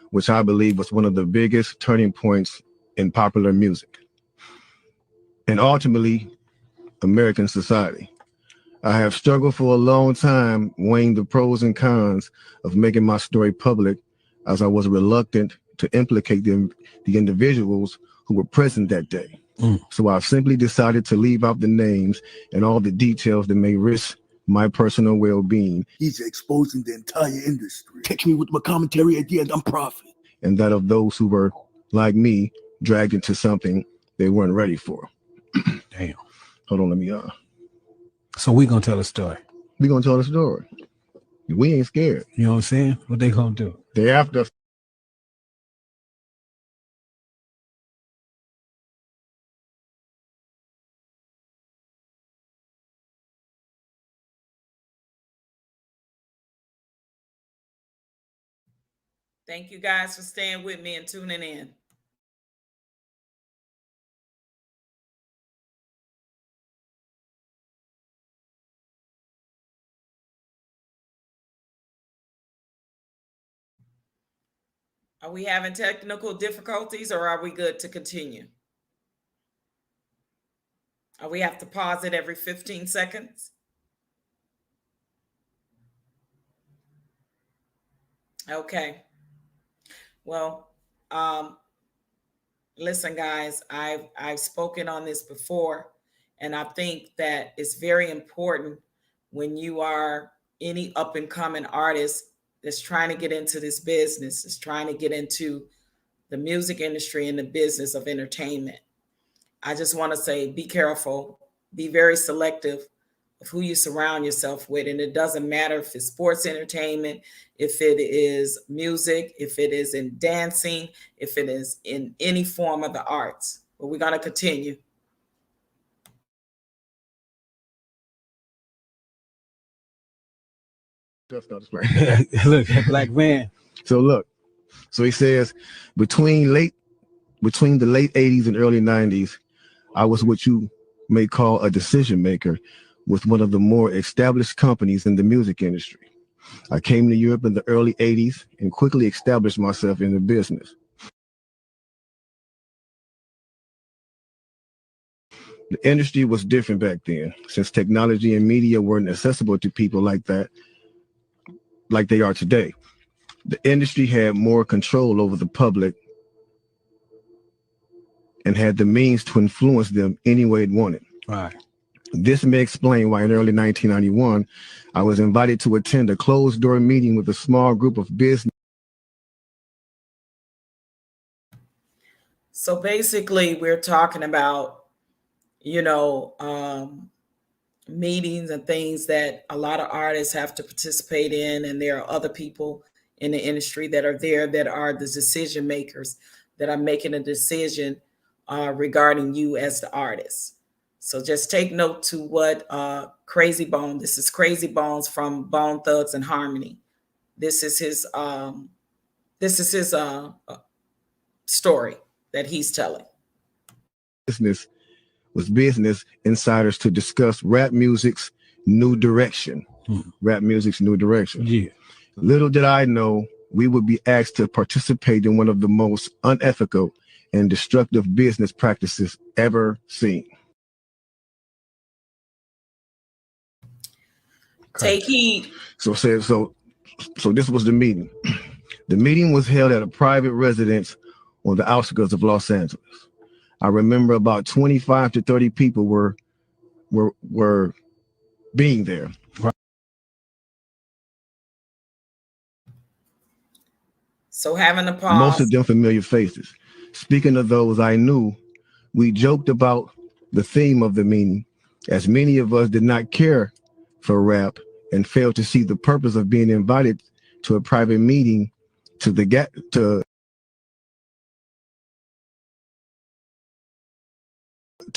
which I believe was one of the biggest turning points in popular music and ultimately American society. I have struggled for a long time weighing the pros and cons of making my story public, as I was reluctant to implicate the individuals who were present that day. So I've simply decided to leave out the names and all the details that may risk my personal well-being. He's exposing the entire industry. Catch me with my commentary at the end, I'm profit. And that of those who were, like me, dragged into something they weren't ready for. Damn. Hold on, let me So we gonna tell a story. We gonna tell the story. We ain't scared. You know what I'm saying? What they gonna do? They after us. Thank you guys for staying with me and tuning in. Are we having technical difficulties, or are we good to continue? Or we have to pause it every 15 seconds? Okay. Well, listen, guys, I've spoken on this before, and I think that it's very important when you are any up-and-coming artist that's trying to get into this business, is trying to get into the music industry and the business of entertainment. I just want to say, be careful, be very selective of who you surround yourself with. And it doesn't matter if it's sports entertainment, if it is music, if it is in dancing, if it is in any form of the arts. But we're going to continue. That's not right. Look, that black man. So look, so he says between the late 80s and early 90s, I was what you may call a decision maker with one of the more established companies in the music industry. I came to Europe in the early 80s and quickly established myself in the business. The industry was different back then, since technology and media weren't accessible to people like that, like they are today. The industry had more control over the public and had the means to influence them any way it wanted. Right. This may explain why in early 1991, I was invited to attend a closed-door meeting with a small group of business. So basically, we're talking about, meetings and things that a lot of artists have to participate in, and there are other people in the industry that are there that are the decision makers that are making a decision regarding you as the artist. So just take note to what Crazy Bone. This is Crazy Bones from Bone Thugs and Harmony. This is his story that he's telling. Business was business insiders to discuss rap music's new direction. Rap music's new direction. Yeah. Little did I know we would be asked to participate in one of the most unethical and destructive business practices ever seen. Take heed. So this was the meeting. The meeting was held at a private residence on the outskirts of Los Angeles. I remember about 25 to 30 people were being there. So having a pause. Most of them familiar faces. Speaking of those I knew, we joked about the theme of the meeting, as many of us did not care for rap and failed to see the purpose of being invited to a private meeting to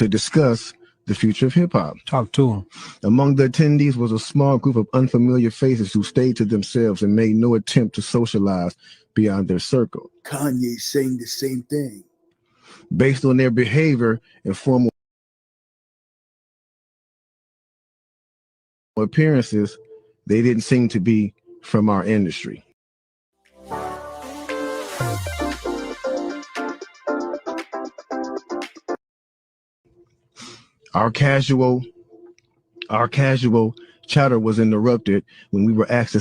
discuss the future of hip hop. Talk to him. Among the attendees was a small group of unfamiliar faces who stayed to themselves and made no attempt to socialize beyond their circle. Kanye saying the same thing. Based on their behavior and formal appearances, they didn't seem to be from our industry. Our casual chatter was interrupted when we were asked to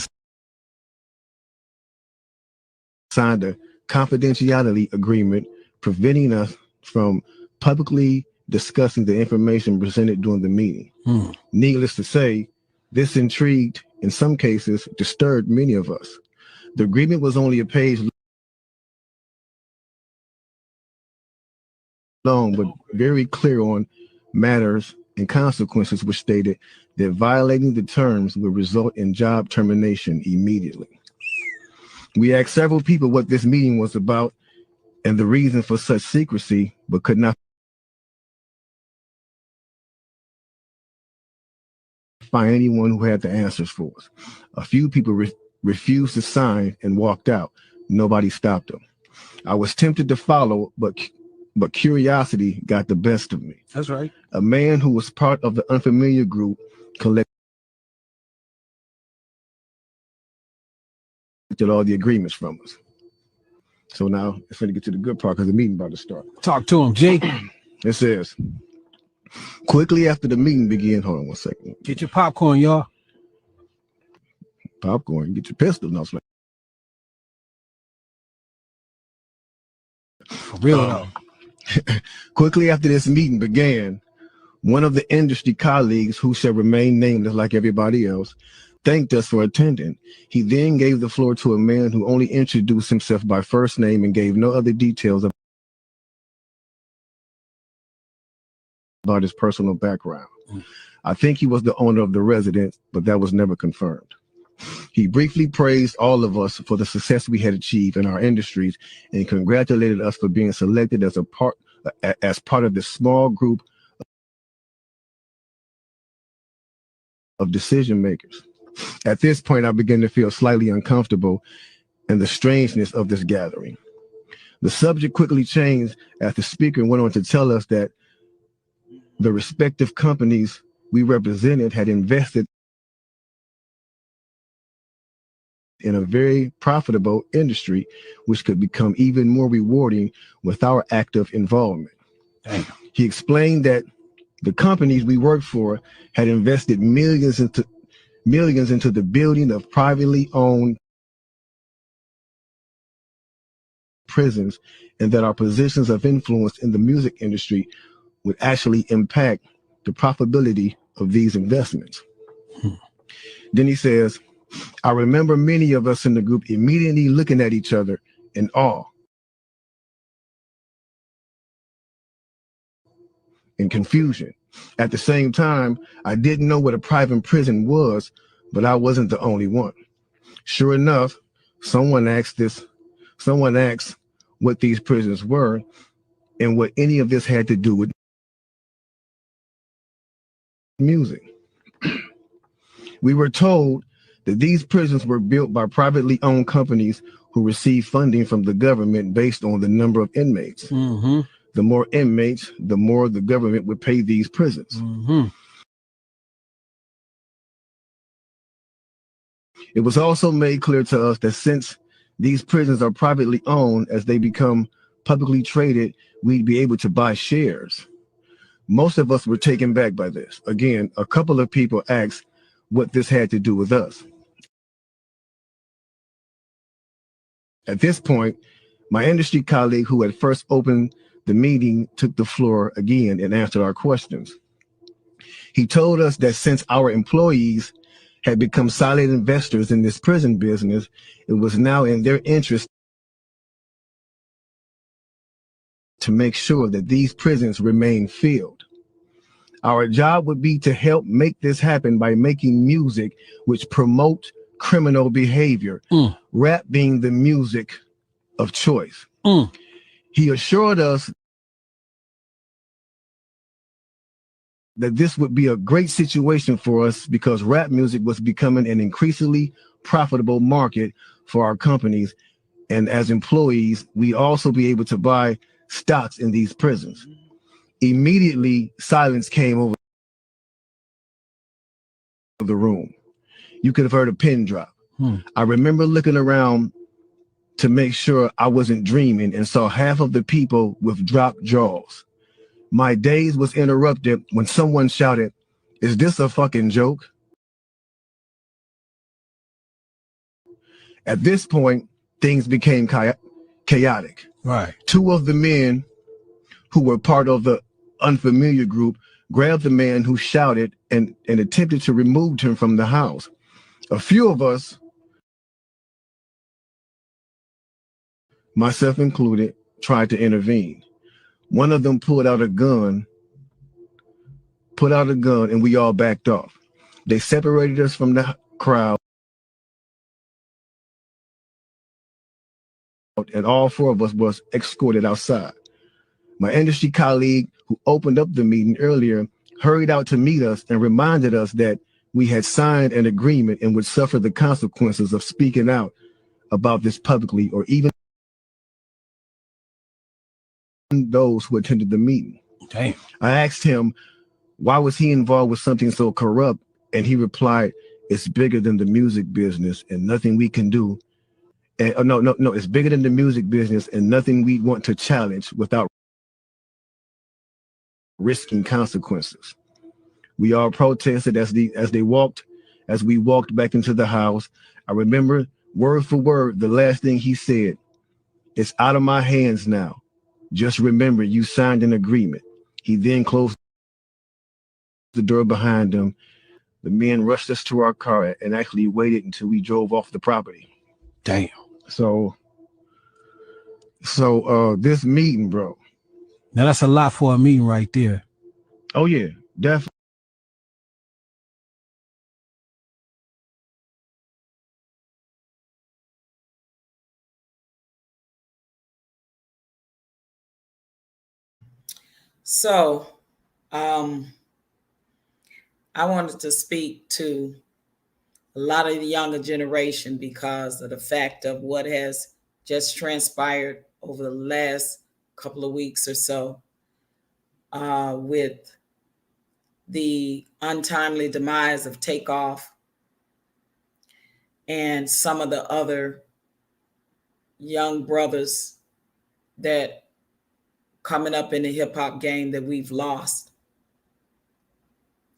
sign a confidentiality agreement preventing us from publicly discussing the information presented during the meeting. Needless to say, this intrigued, in some cases, disturbed many of us. The agreement was only a page long, but very clear on matters and consequences, which stated that violating the terms would result in job termination immediately. We asked several people what this meeting was about and the reason for such secrecy, but could not find anyone who had the answers for us. A few people refused to sign and walked out. Nobody stopped them. I was tempted to follow, but curiosity got the best of me. That's right. A man who was part of the unfamiliar group collected all the agreements from us. So now it's going to get to the good part because the meeting about to start. Talk to him, Jake. It says, quickly after the meeting began, hold on one second. Get your popcorn, y'all. Popcorn, get your pistol. No, it's like, for real though. Quickly after this meeting began, one of the industry colleagues, who shall remain nameless like everybody else, thanked us for attending. He then gave the floor to a man who only introduced himself by first name and gave no other details about his personal background. I think he was the owner of the residence, but that was never confirmed. He briefly praised all of us for the success we had achieved in our industries and congratulated us for being selected as part of this small group of decision makers. At this point, I began to feel slightly uncomfortable in the strangeness of this gathering. The subject quickly changed as the speaker went on to tell us that the respective companies we represented had invested in a very profitable industry, which could become even more rewarding with our active involvement. Damn. He explained that the companies we worked for had invested millions into the building of privately owned prisons, and that our positions of influence in the music industry would actually impact the profitability of these investments. Then he says, I remember many of us in the group immediately looking at each other in awe and confusion. At the same time, I didn't know what a private prison was, but I wasn't the only one. Sure enough, someone asked what these prisons were and what any of this had to do with music. We were told that these prisons were built by privately owned companies who received funding from the government based on the number of inmates. Mm-hmm. The more inmates, the more the government would pay these prisons. Mm-hmm. It was also made clear to us that since these prisons are privately owned, as they become publicly traded, we'd be able to buy shares. Most of us were taken back by this. Again, a couple of people asked what this had to do with us. At this point, my industry colleague who had first opened the meeting took the floor again and answered our questions. He told us that since our employees had become solid investors in this prison business, it was now in their interest to make sure that these prisons remain filled. Our job would be to help make this happen by making music which promote criminal behavior, rap being the music of choice. He assured us that this would be a great situation for us because rap music was becoming an increasingly profitable market for our companies. And as employees, we also be able to buy stocks in these prisons. Immediately, silence came over the room. You could have heard a pin drop. I remember looking around to make sure I wasn't dreaming and saw half of the people with dropped jaws. My daze was interrupted when someone shouted, "Is this a fucking joke?" At this point, things became chaotic. Right. Two of the men who were part of the unfamiliar group grabbed the man who shouted and attempted to remove him from the house. A few of us, myself included, tried to intervene. One of them pulled out a gun, and we all backed off. They separated us from the crowd, and all four of us was escorted outside. My industry colleague who opened up the meeting earlier hurried out to meet us and reminded us that we had signed an agreement and would suffer the consequences of speaking out about this publicly, or even those who attended the meeting. Damn. I asked him why was he involved with something so corrupt, and he replied, "It's bigger than the music business and nothing we can do. And no, it's bigger than the music business and nothing we want to challenge without risking consequences." We all protested as we walked back into the house. I remember word for word the last thing he said: "It's out of my hands now. Just remember you signed an agreement." He then closed the door behind him. The men rushed us to our car and actually waited until we drove off the property. Damn. So this meeting, bro. Now that's a lot for a meeting right there. Oh yeah, definitely. So, um, I wanted to speak to a lot of the younger generation because of the fact of what has just transpired over the last couple of weeks or so, with the untimely demise of Takeoff and some of the other young brothers that coming up in the hip hop game that we've lost.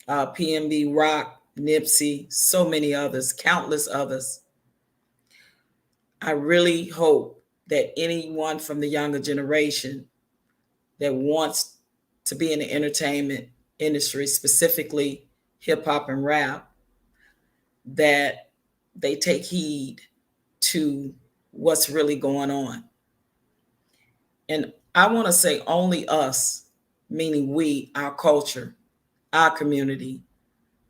PNB Rock, Nipsey, so many others, countless others. I really hope that anyone from the younger generation that wants to be in the entertainment industry, specifically hip hop and rap, that they take heed to what's really going on. And I want to say only us, meaning we, our culture, our community,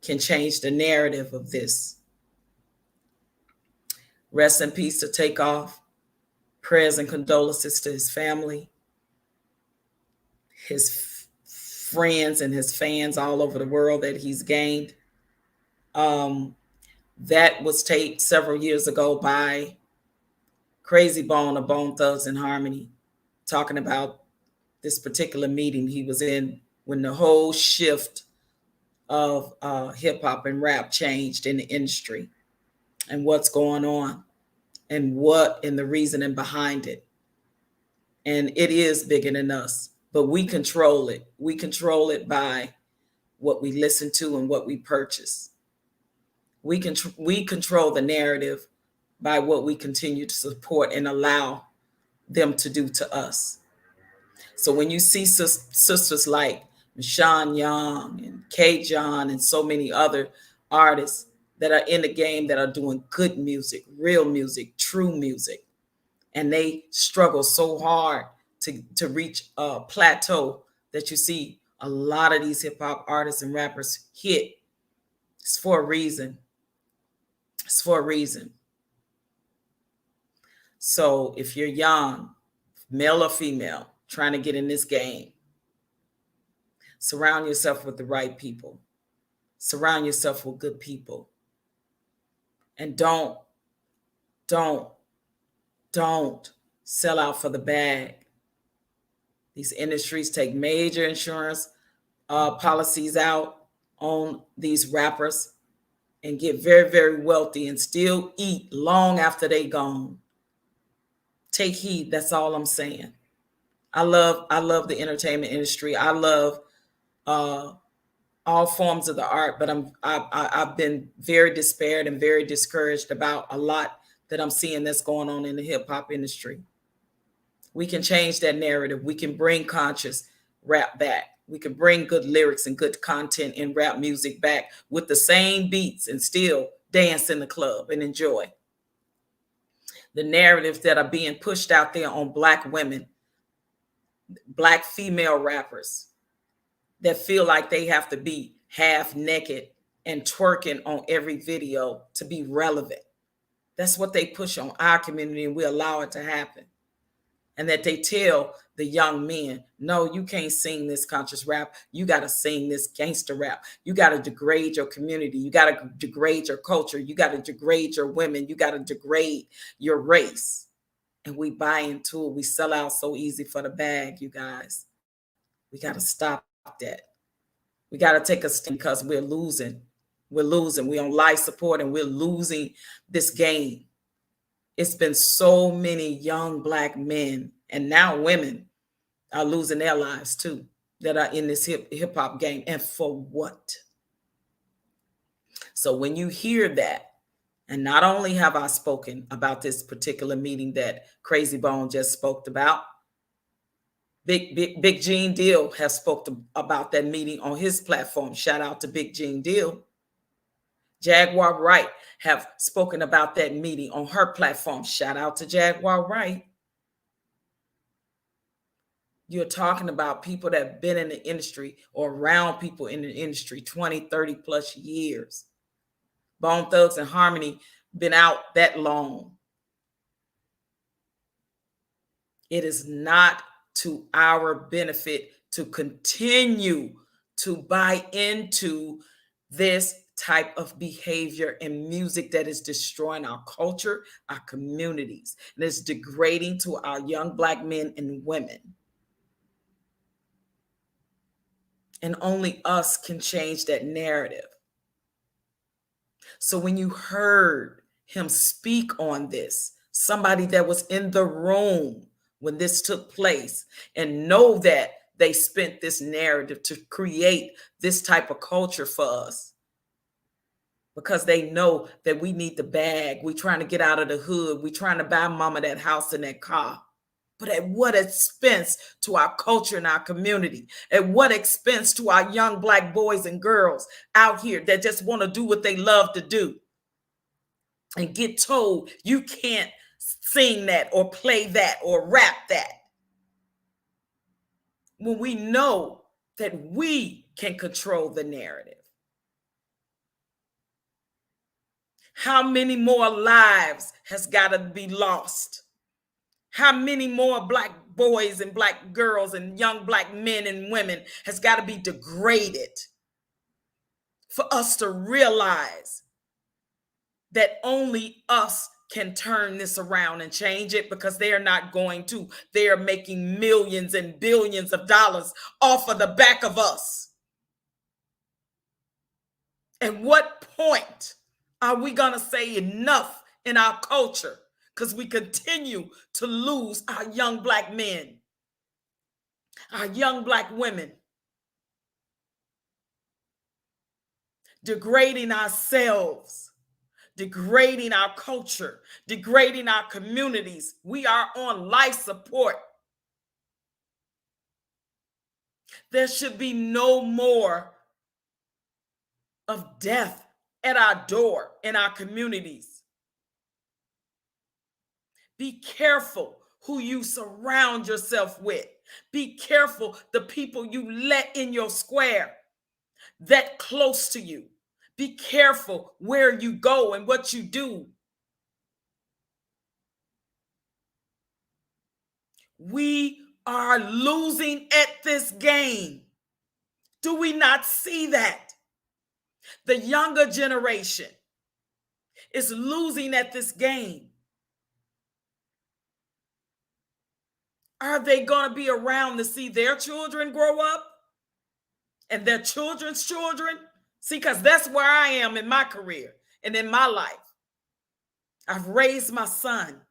can change the narrative of this. Rest in peace to Takeoff. Prayers and condolences to his family, his friends, and his fans all over the world that he's gained. That was taped several years ago by Crazy Bone of Bone Thugs and Harmony, talking about this particular meeting he was in when the whole shift of hip hop and rap changed in the industry and what's going on and the reasoning behind it. And it is bigger than us, but we control it. We control it by what we listen to and what we purchase. We control the narrative by what we continue to support and allow them to do to us. So when you see sisters like Michon Young and K. John and so many other artists that are in the game that are doing good music, real music, true music, and they struggle so hard to reach a plateau that you see a lot of these hip hop artists and rappers hit, it's for a reason. It's for a reason. So if you're young, male or female, trying to get in this game, surround yourself with the right people. Surround yourself with good people. And don't sell out for the bag. These industries take major insurance policies out on these rappers and get very, very wealthy and still eat long after they gone. Take heed. That's all I'm saying. I love the entertainment industry. I love all forms of the art, but I've been very despaired and very discouraged about a lot that I'm seeing that's going on in the hip hop industry. We can change that narrative. We can bring conscious rap back. We can bring good lyrics and good content in rap music back with the same beats and still dance in the club and enjoy. The narratives that are being pushed out there on Black women, Black female rappers that feel like they have to be half naked and twerking on every video to be relevant. That's what they push on our community, and we allow it to happen. And that they tell the young men, no, you can't sing this conscious rap. You got to sing this gangster rap. You got to degrade your community. You got to degrade your culture. You got to degrade your women. You got to degrade your race. And we buy into it. We sell out so easy for the bag, you guys. We got to stop that. We got to take a stand because we're losing. We're losing. We're on life support and we're losing this game. It's been so many young Black men and now women are losing their lives too that are in this hip hop game. And for what? So when you hear that, and not only have I spoken about this particular meeting that Crazy Bone just spoke about, Big Gene Deal has spoken about that meeting on his platform. Shout out to Big Gene Deal. Jaguar Wright have spoken about that meeting on her platform. Shout out to Jaguar Wright. You're talking about people that have been in the industry or around people in the industry 20, 30 plus years. Bone Thugs and Harmony been out that long. It is not to our benefit to continue to buy into this type of behavior and music that is destroying our culture, our communities, and is degrading to our young Black men and women. And only us can change that narrative. So when you heard him speak on this, somebody that was in the room when this took place, and know that they spent this narrative to create this type of culture for us, because they know that we need the bag. We're trying to get out of the hood. We're trying to buy mama that house and that car. But at what expense to our culture and our community? At what expense to our young Black boys and girls out here that just want to do what they love to do and get told you can't sing that or play that or rap that, when we know that we can control the narrative? How many more lives has got to be lost? How many more Black boys and Black girls and young Black men and women has got to be degraded for us to realize that only us can turn this around and change it? Because they are not going to. They are making millions and billions of dollars off of the back of us. At what point are we going to say enough in our culture? Because we continue to lose our young Black men, our young Black women, degrading ourselves, degrading our culture, degrading our communities. We are on life support. There should be no more of death at our door in our communities. Be careful who you surround yourself with. Be careful the people you let in your square that close to you. Be careful where you go and what you do. We are losing at this game. Do we not see that? The younger generation is losing at this game. Are they going to be around to see their children grow up and their children's children? See, because that's where I am in my career and in my life. I've raised my son.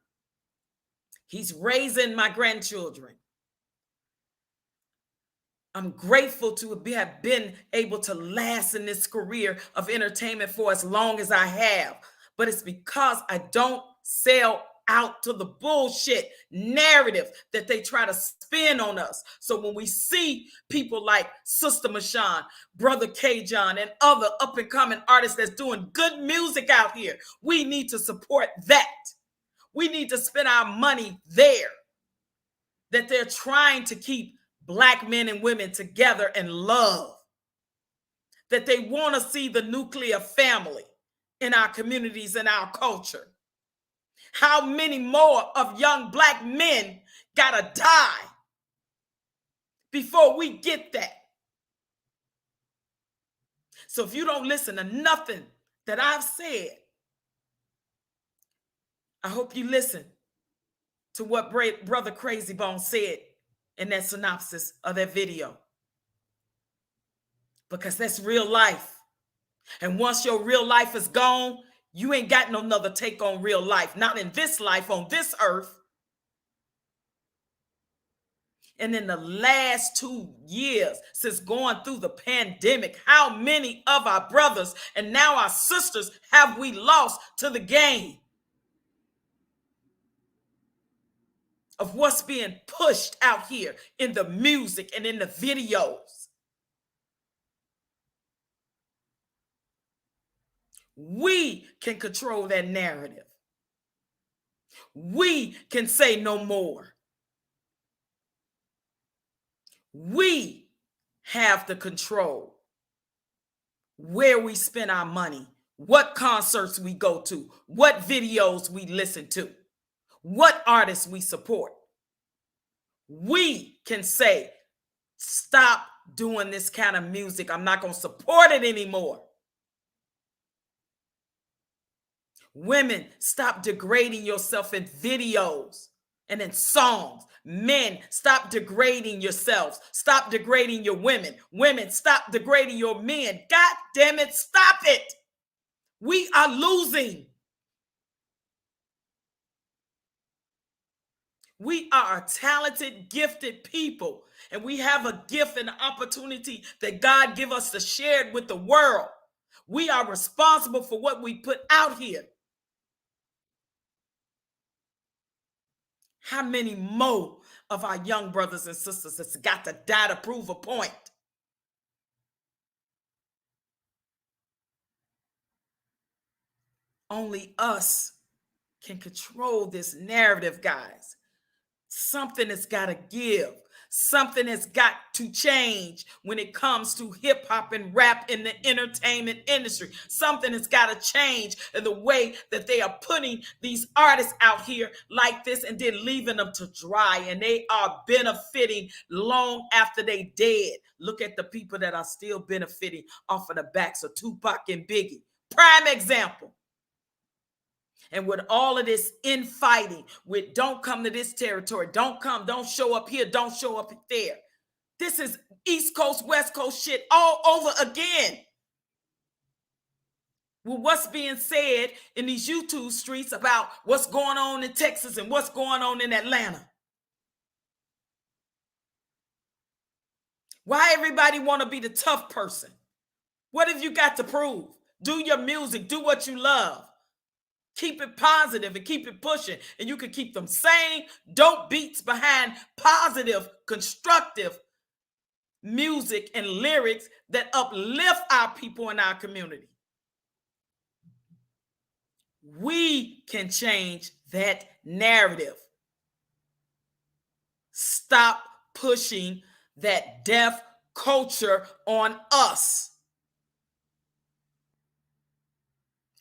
He's raising my grandchildren. I'm grateful to have been able to last in this career of entertainment for as long as I have. But it's because I don't sell out to the bullshit narrative that they try to spin on us. So when we see people like Sister Michon, Brother K-John, and other up-and-coming artists that's doing good music out here, we need to support that. We need to spend our money there. That they're trying to keep Black men and women together and love. That they want to see the nuclear family in our communities and our culture. How many more of young Black men gotta die before we get that? So if you don't listen to nothing that I've said, I hope you listen to what Brother Crazy Bone said in that synopsis of that video. Because that's real life. And once your real life is gone, you ain't got no another take on real life. Not in this life, on this earth. And in the last 2 years, since going through the pandemic, how many of our brothers and now our sisters have we lost to the game of what's being pushed out here in the music and in the videos? We can control that narrative. We can say no more. We have the control where we spend our money, what concerts we go to, what videos we listen to, what artists we support. we can say, stop doing this kind of music. I'm not going to support it anymore. Women, stop degrading yourself in videos and in songs. Men, stop degrading yourselves. Stop degrading your women. Women, stop degrading your men. God damn it, stop it. We are losing. We are a talented, gifted people, and we have a gift and an opportunity that God give us to share it with the world. We are responsible for what we put out here. How many more of our young brothers and sisters has got to die to prove a point? Only us can control this narrative, guys. Something has got to give. Something has got to change when it comes to hip hop and rap in the entertainment industry. Something has got to change in the way that they are putting these artists out here like this and then leaving them to dry. And they are benefiting long after they dead. Look at the people that are still benefiting off of the backs of Tupac and Biggie. Prime example. And with all of this infighting, with don't come to this territory, don't come, don't show up here, don't show up there. This is East Coast, West Coast shit all over again. With what's being said in these YouTube streets about what's going on in Texas and what's going on in Atlanta. Why everybody want to be the tough person? What have you got to prove? Do your music, do what you love. Keep it positive and keep it pushing. And you can keep them same dope beats behind positive, constructive music and lyrics that uplift our people in our community. We can change that narrative. Stop pushing that deaf culture on us.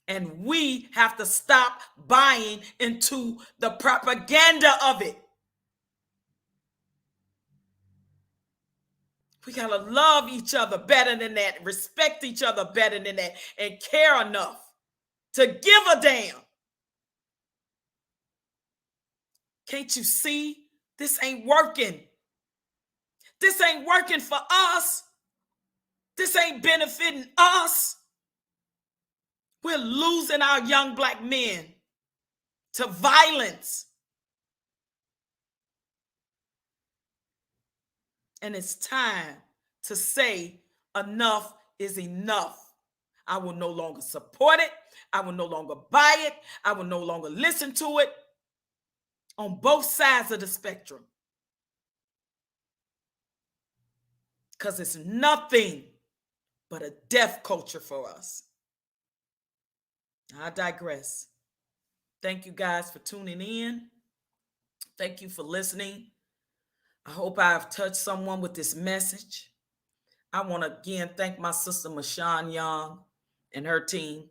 And we have to stop buying into the propaganda of it. We got to love each other better than that, respect each other better than that, and care enough to give a damn. Can't you see? This ain't working. This ain't working for us. This ain't benefiting us. We're losing our young black men to violence. And it's time to say enough is enough. I will no longer support it. I will no longer buy it. I will no longer listen to it on both sides of the spectrum. Because it's nothing but a death culture for us. I digress. Thank you guys for tuning in. Thank you for listening. I hope I've touched someone with this message. I want to again thank my sister Michon Young and her team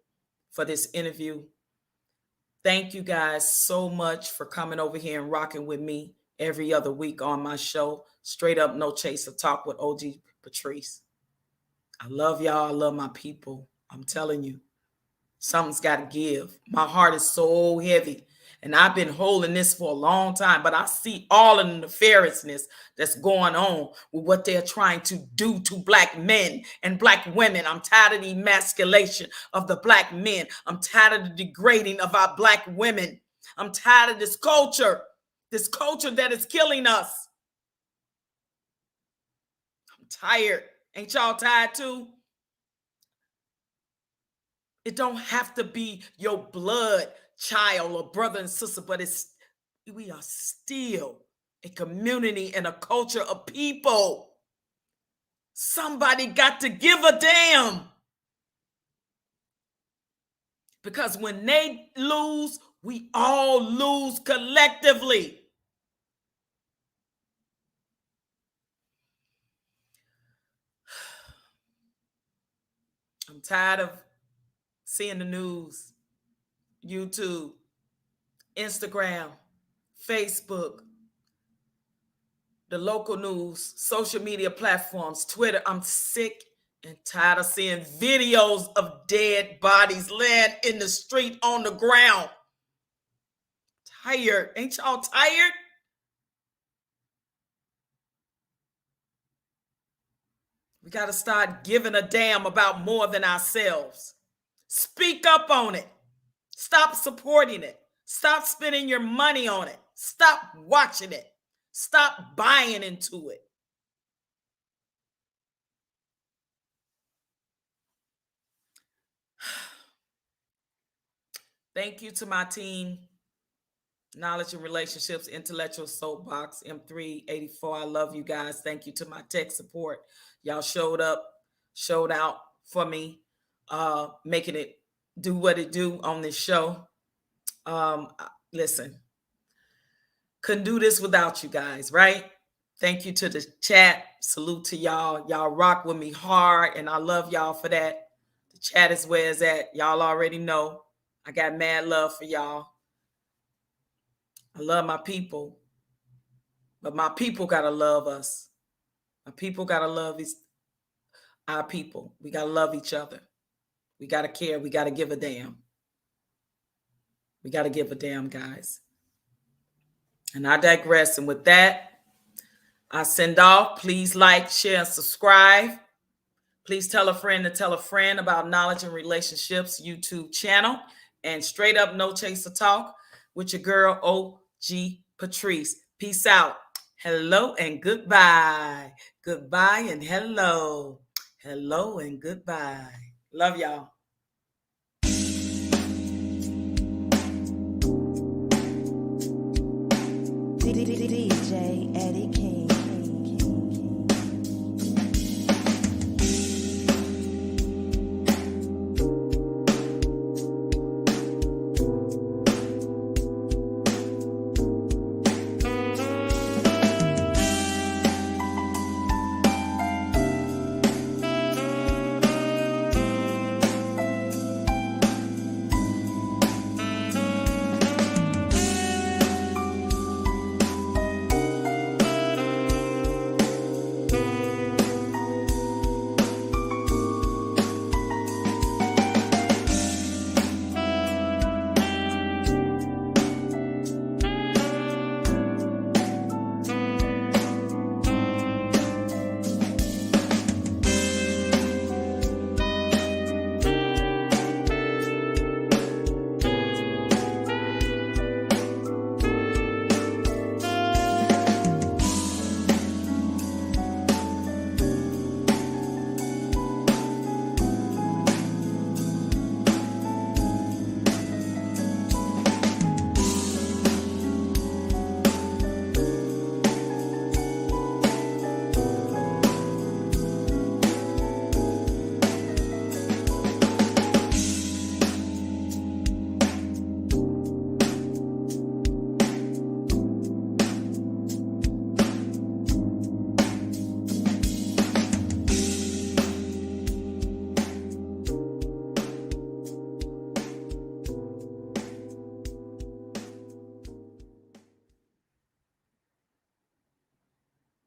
for this interview. Thank you guys so much for coming over here and rocking with me every other week on my show, Straight Up No Chaser Talk with OG Patrice. I love y'all. I love my people. I'm telling you, something's got to give. My heart is so heavy. And I've been holding this for a long time, but I see all of the nefariousness that's going on with what they're trying to do to black men and black women. I'm tired of the emasculation of the black men. I'm tired of the degrading of our black women. I'm tired of this culture that is killing us. I'm tired. Ain't y'all tired too? It don't have to be your blood child or brother and sister, but we are still a community and a culture of people. Somebody got to give a damn. Because when they lose, we all lose collectively. I'm tired of seeing the news, YouTube, Instagram, Facebook, the local news, social media platforms, Twitter. I'm sick and tired of seeing videos of dead bodies laying in the street on the ground. Tired. Ain't y'all tired? We got to start giving a damn about more than ourselves. Speak up on it. Stop supporting it. Stop spending your money on it. Stop watching it. Stop buying into it. Thank you to my team, Knowledge and Relationships, Intellectual SoapBox, M384. I love you guys. Thank you to my tech support. Y'all showed up, showed out for me, making it do what it do on this show. Listen, couldn't do this without you guys, right? Thank you to the chat. Salute to y'all. Y'all rock with me hard, and I love y'all for that. The chat is where it's at. Y'all already know. I got mad love for y'all. I love my people, but my people got to love us. My people got to love our people. We got to love each other. We got to care. We got to give a damn. We got to give a damn, guys. And I digress. And with that, I send off. Please like, share, and subscribe. Please tell a friend to tell a friend about Knowledge and Relationships YouTube channel. And straight up, no chaser talk with your girl, OG Patrice. Peace out. Hello and goodbye. Goodbye and hello. Hello and goodbye. Love y'all. DJ Eddie King.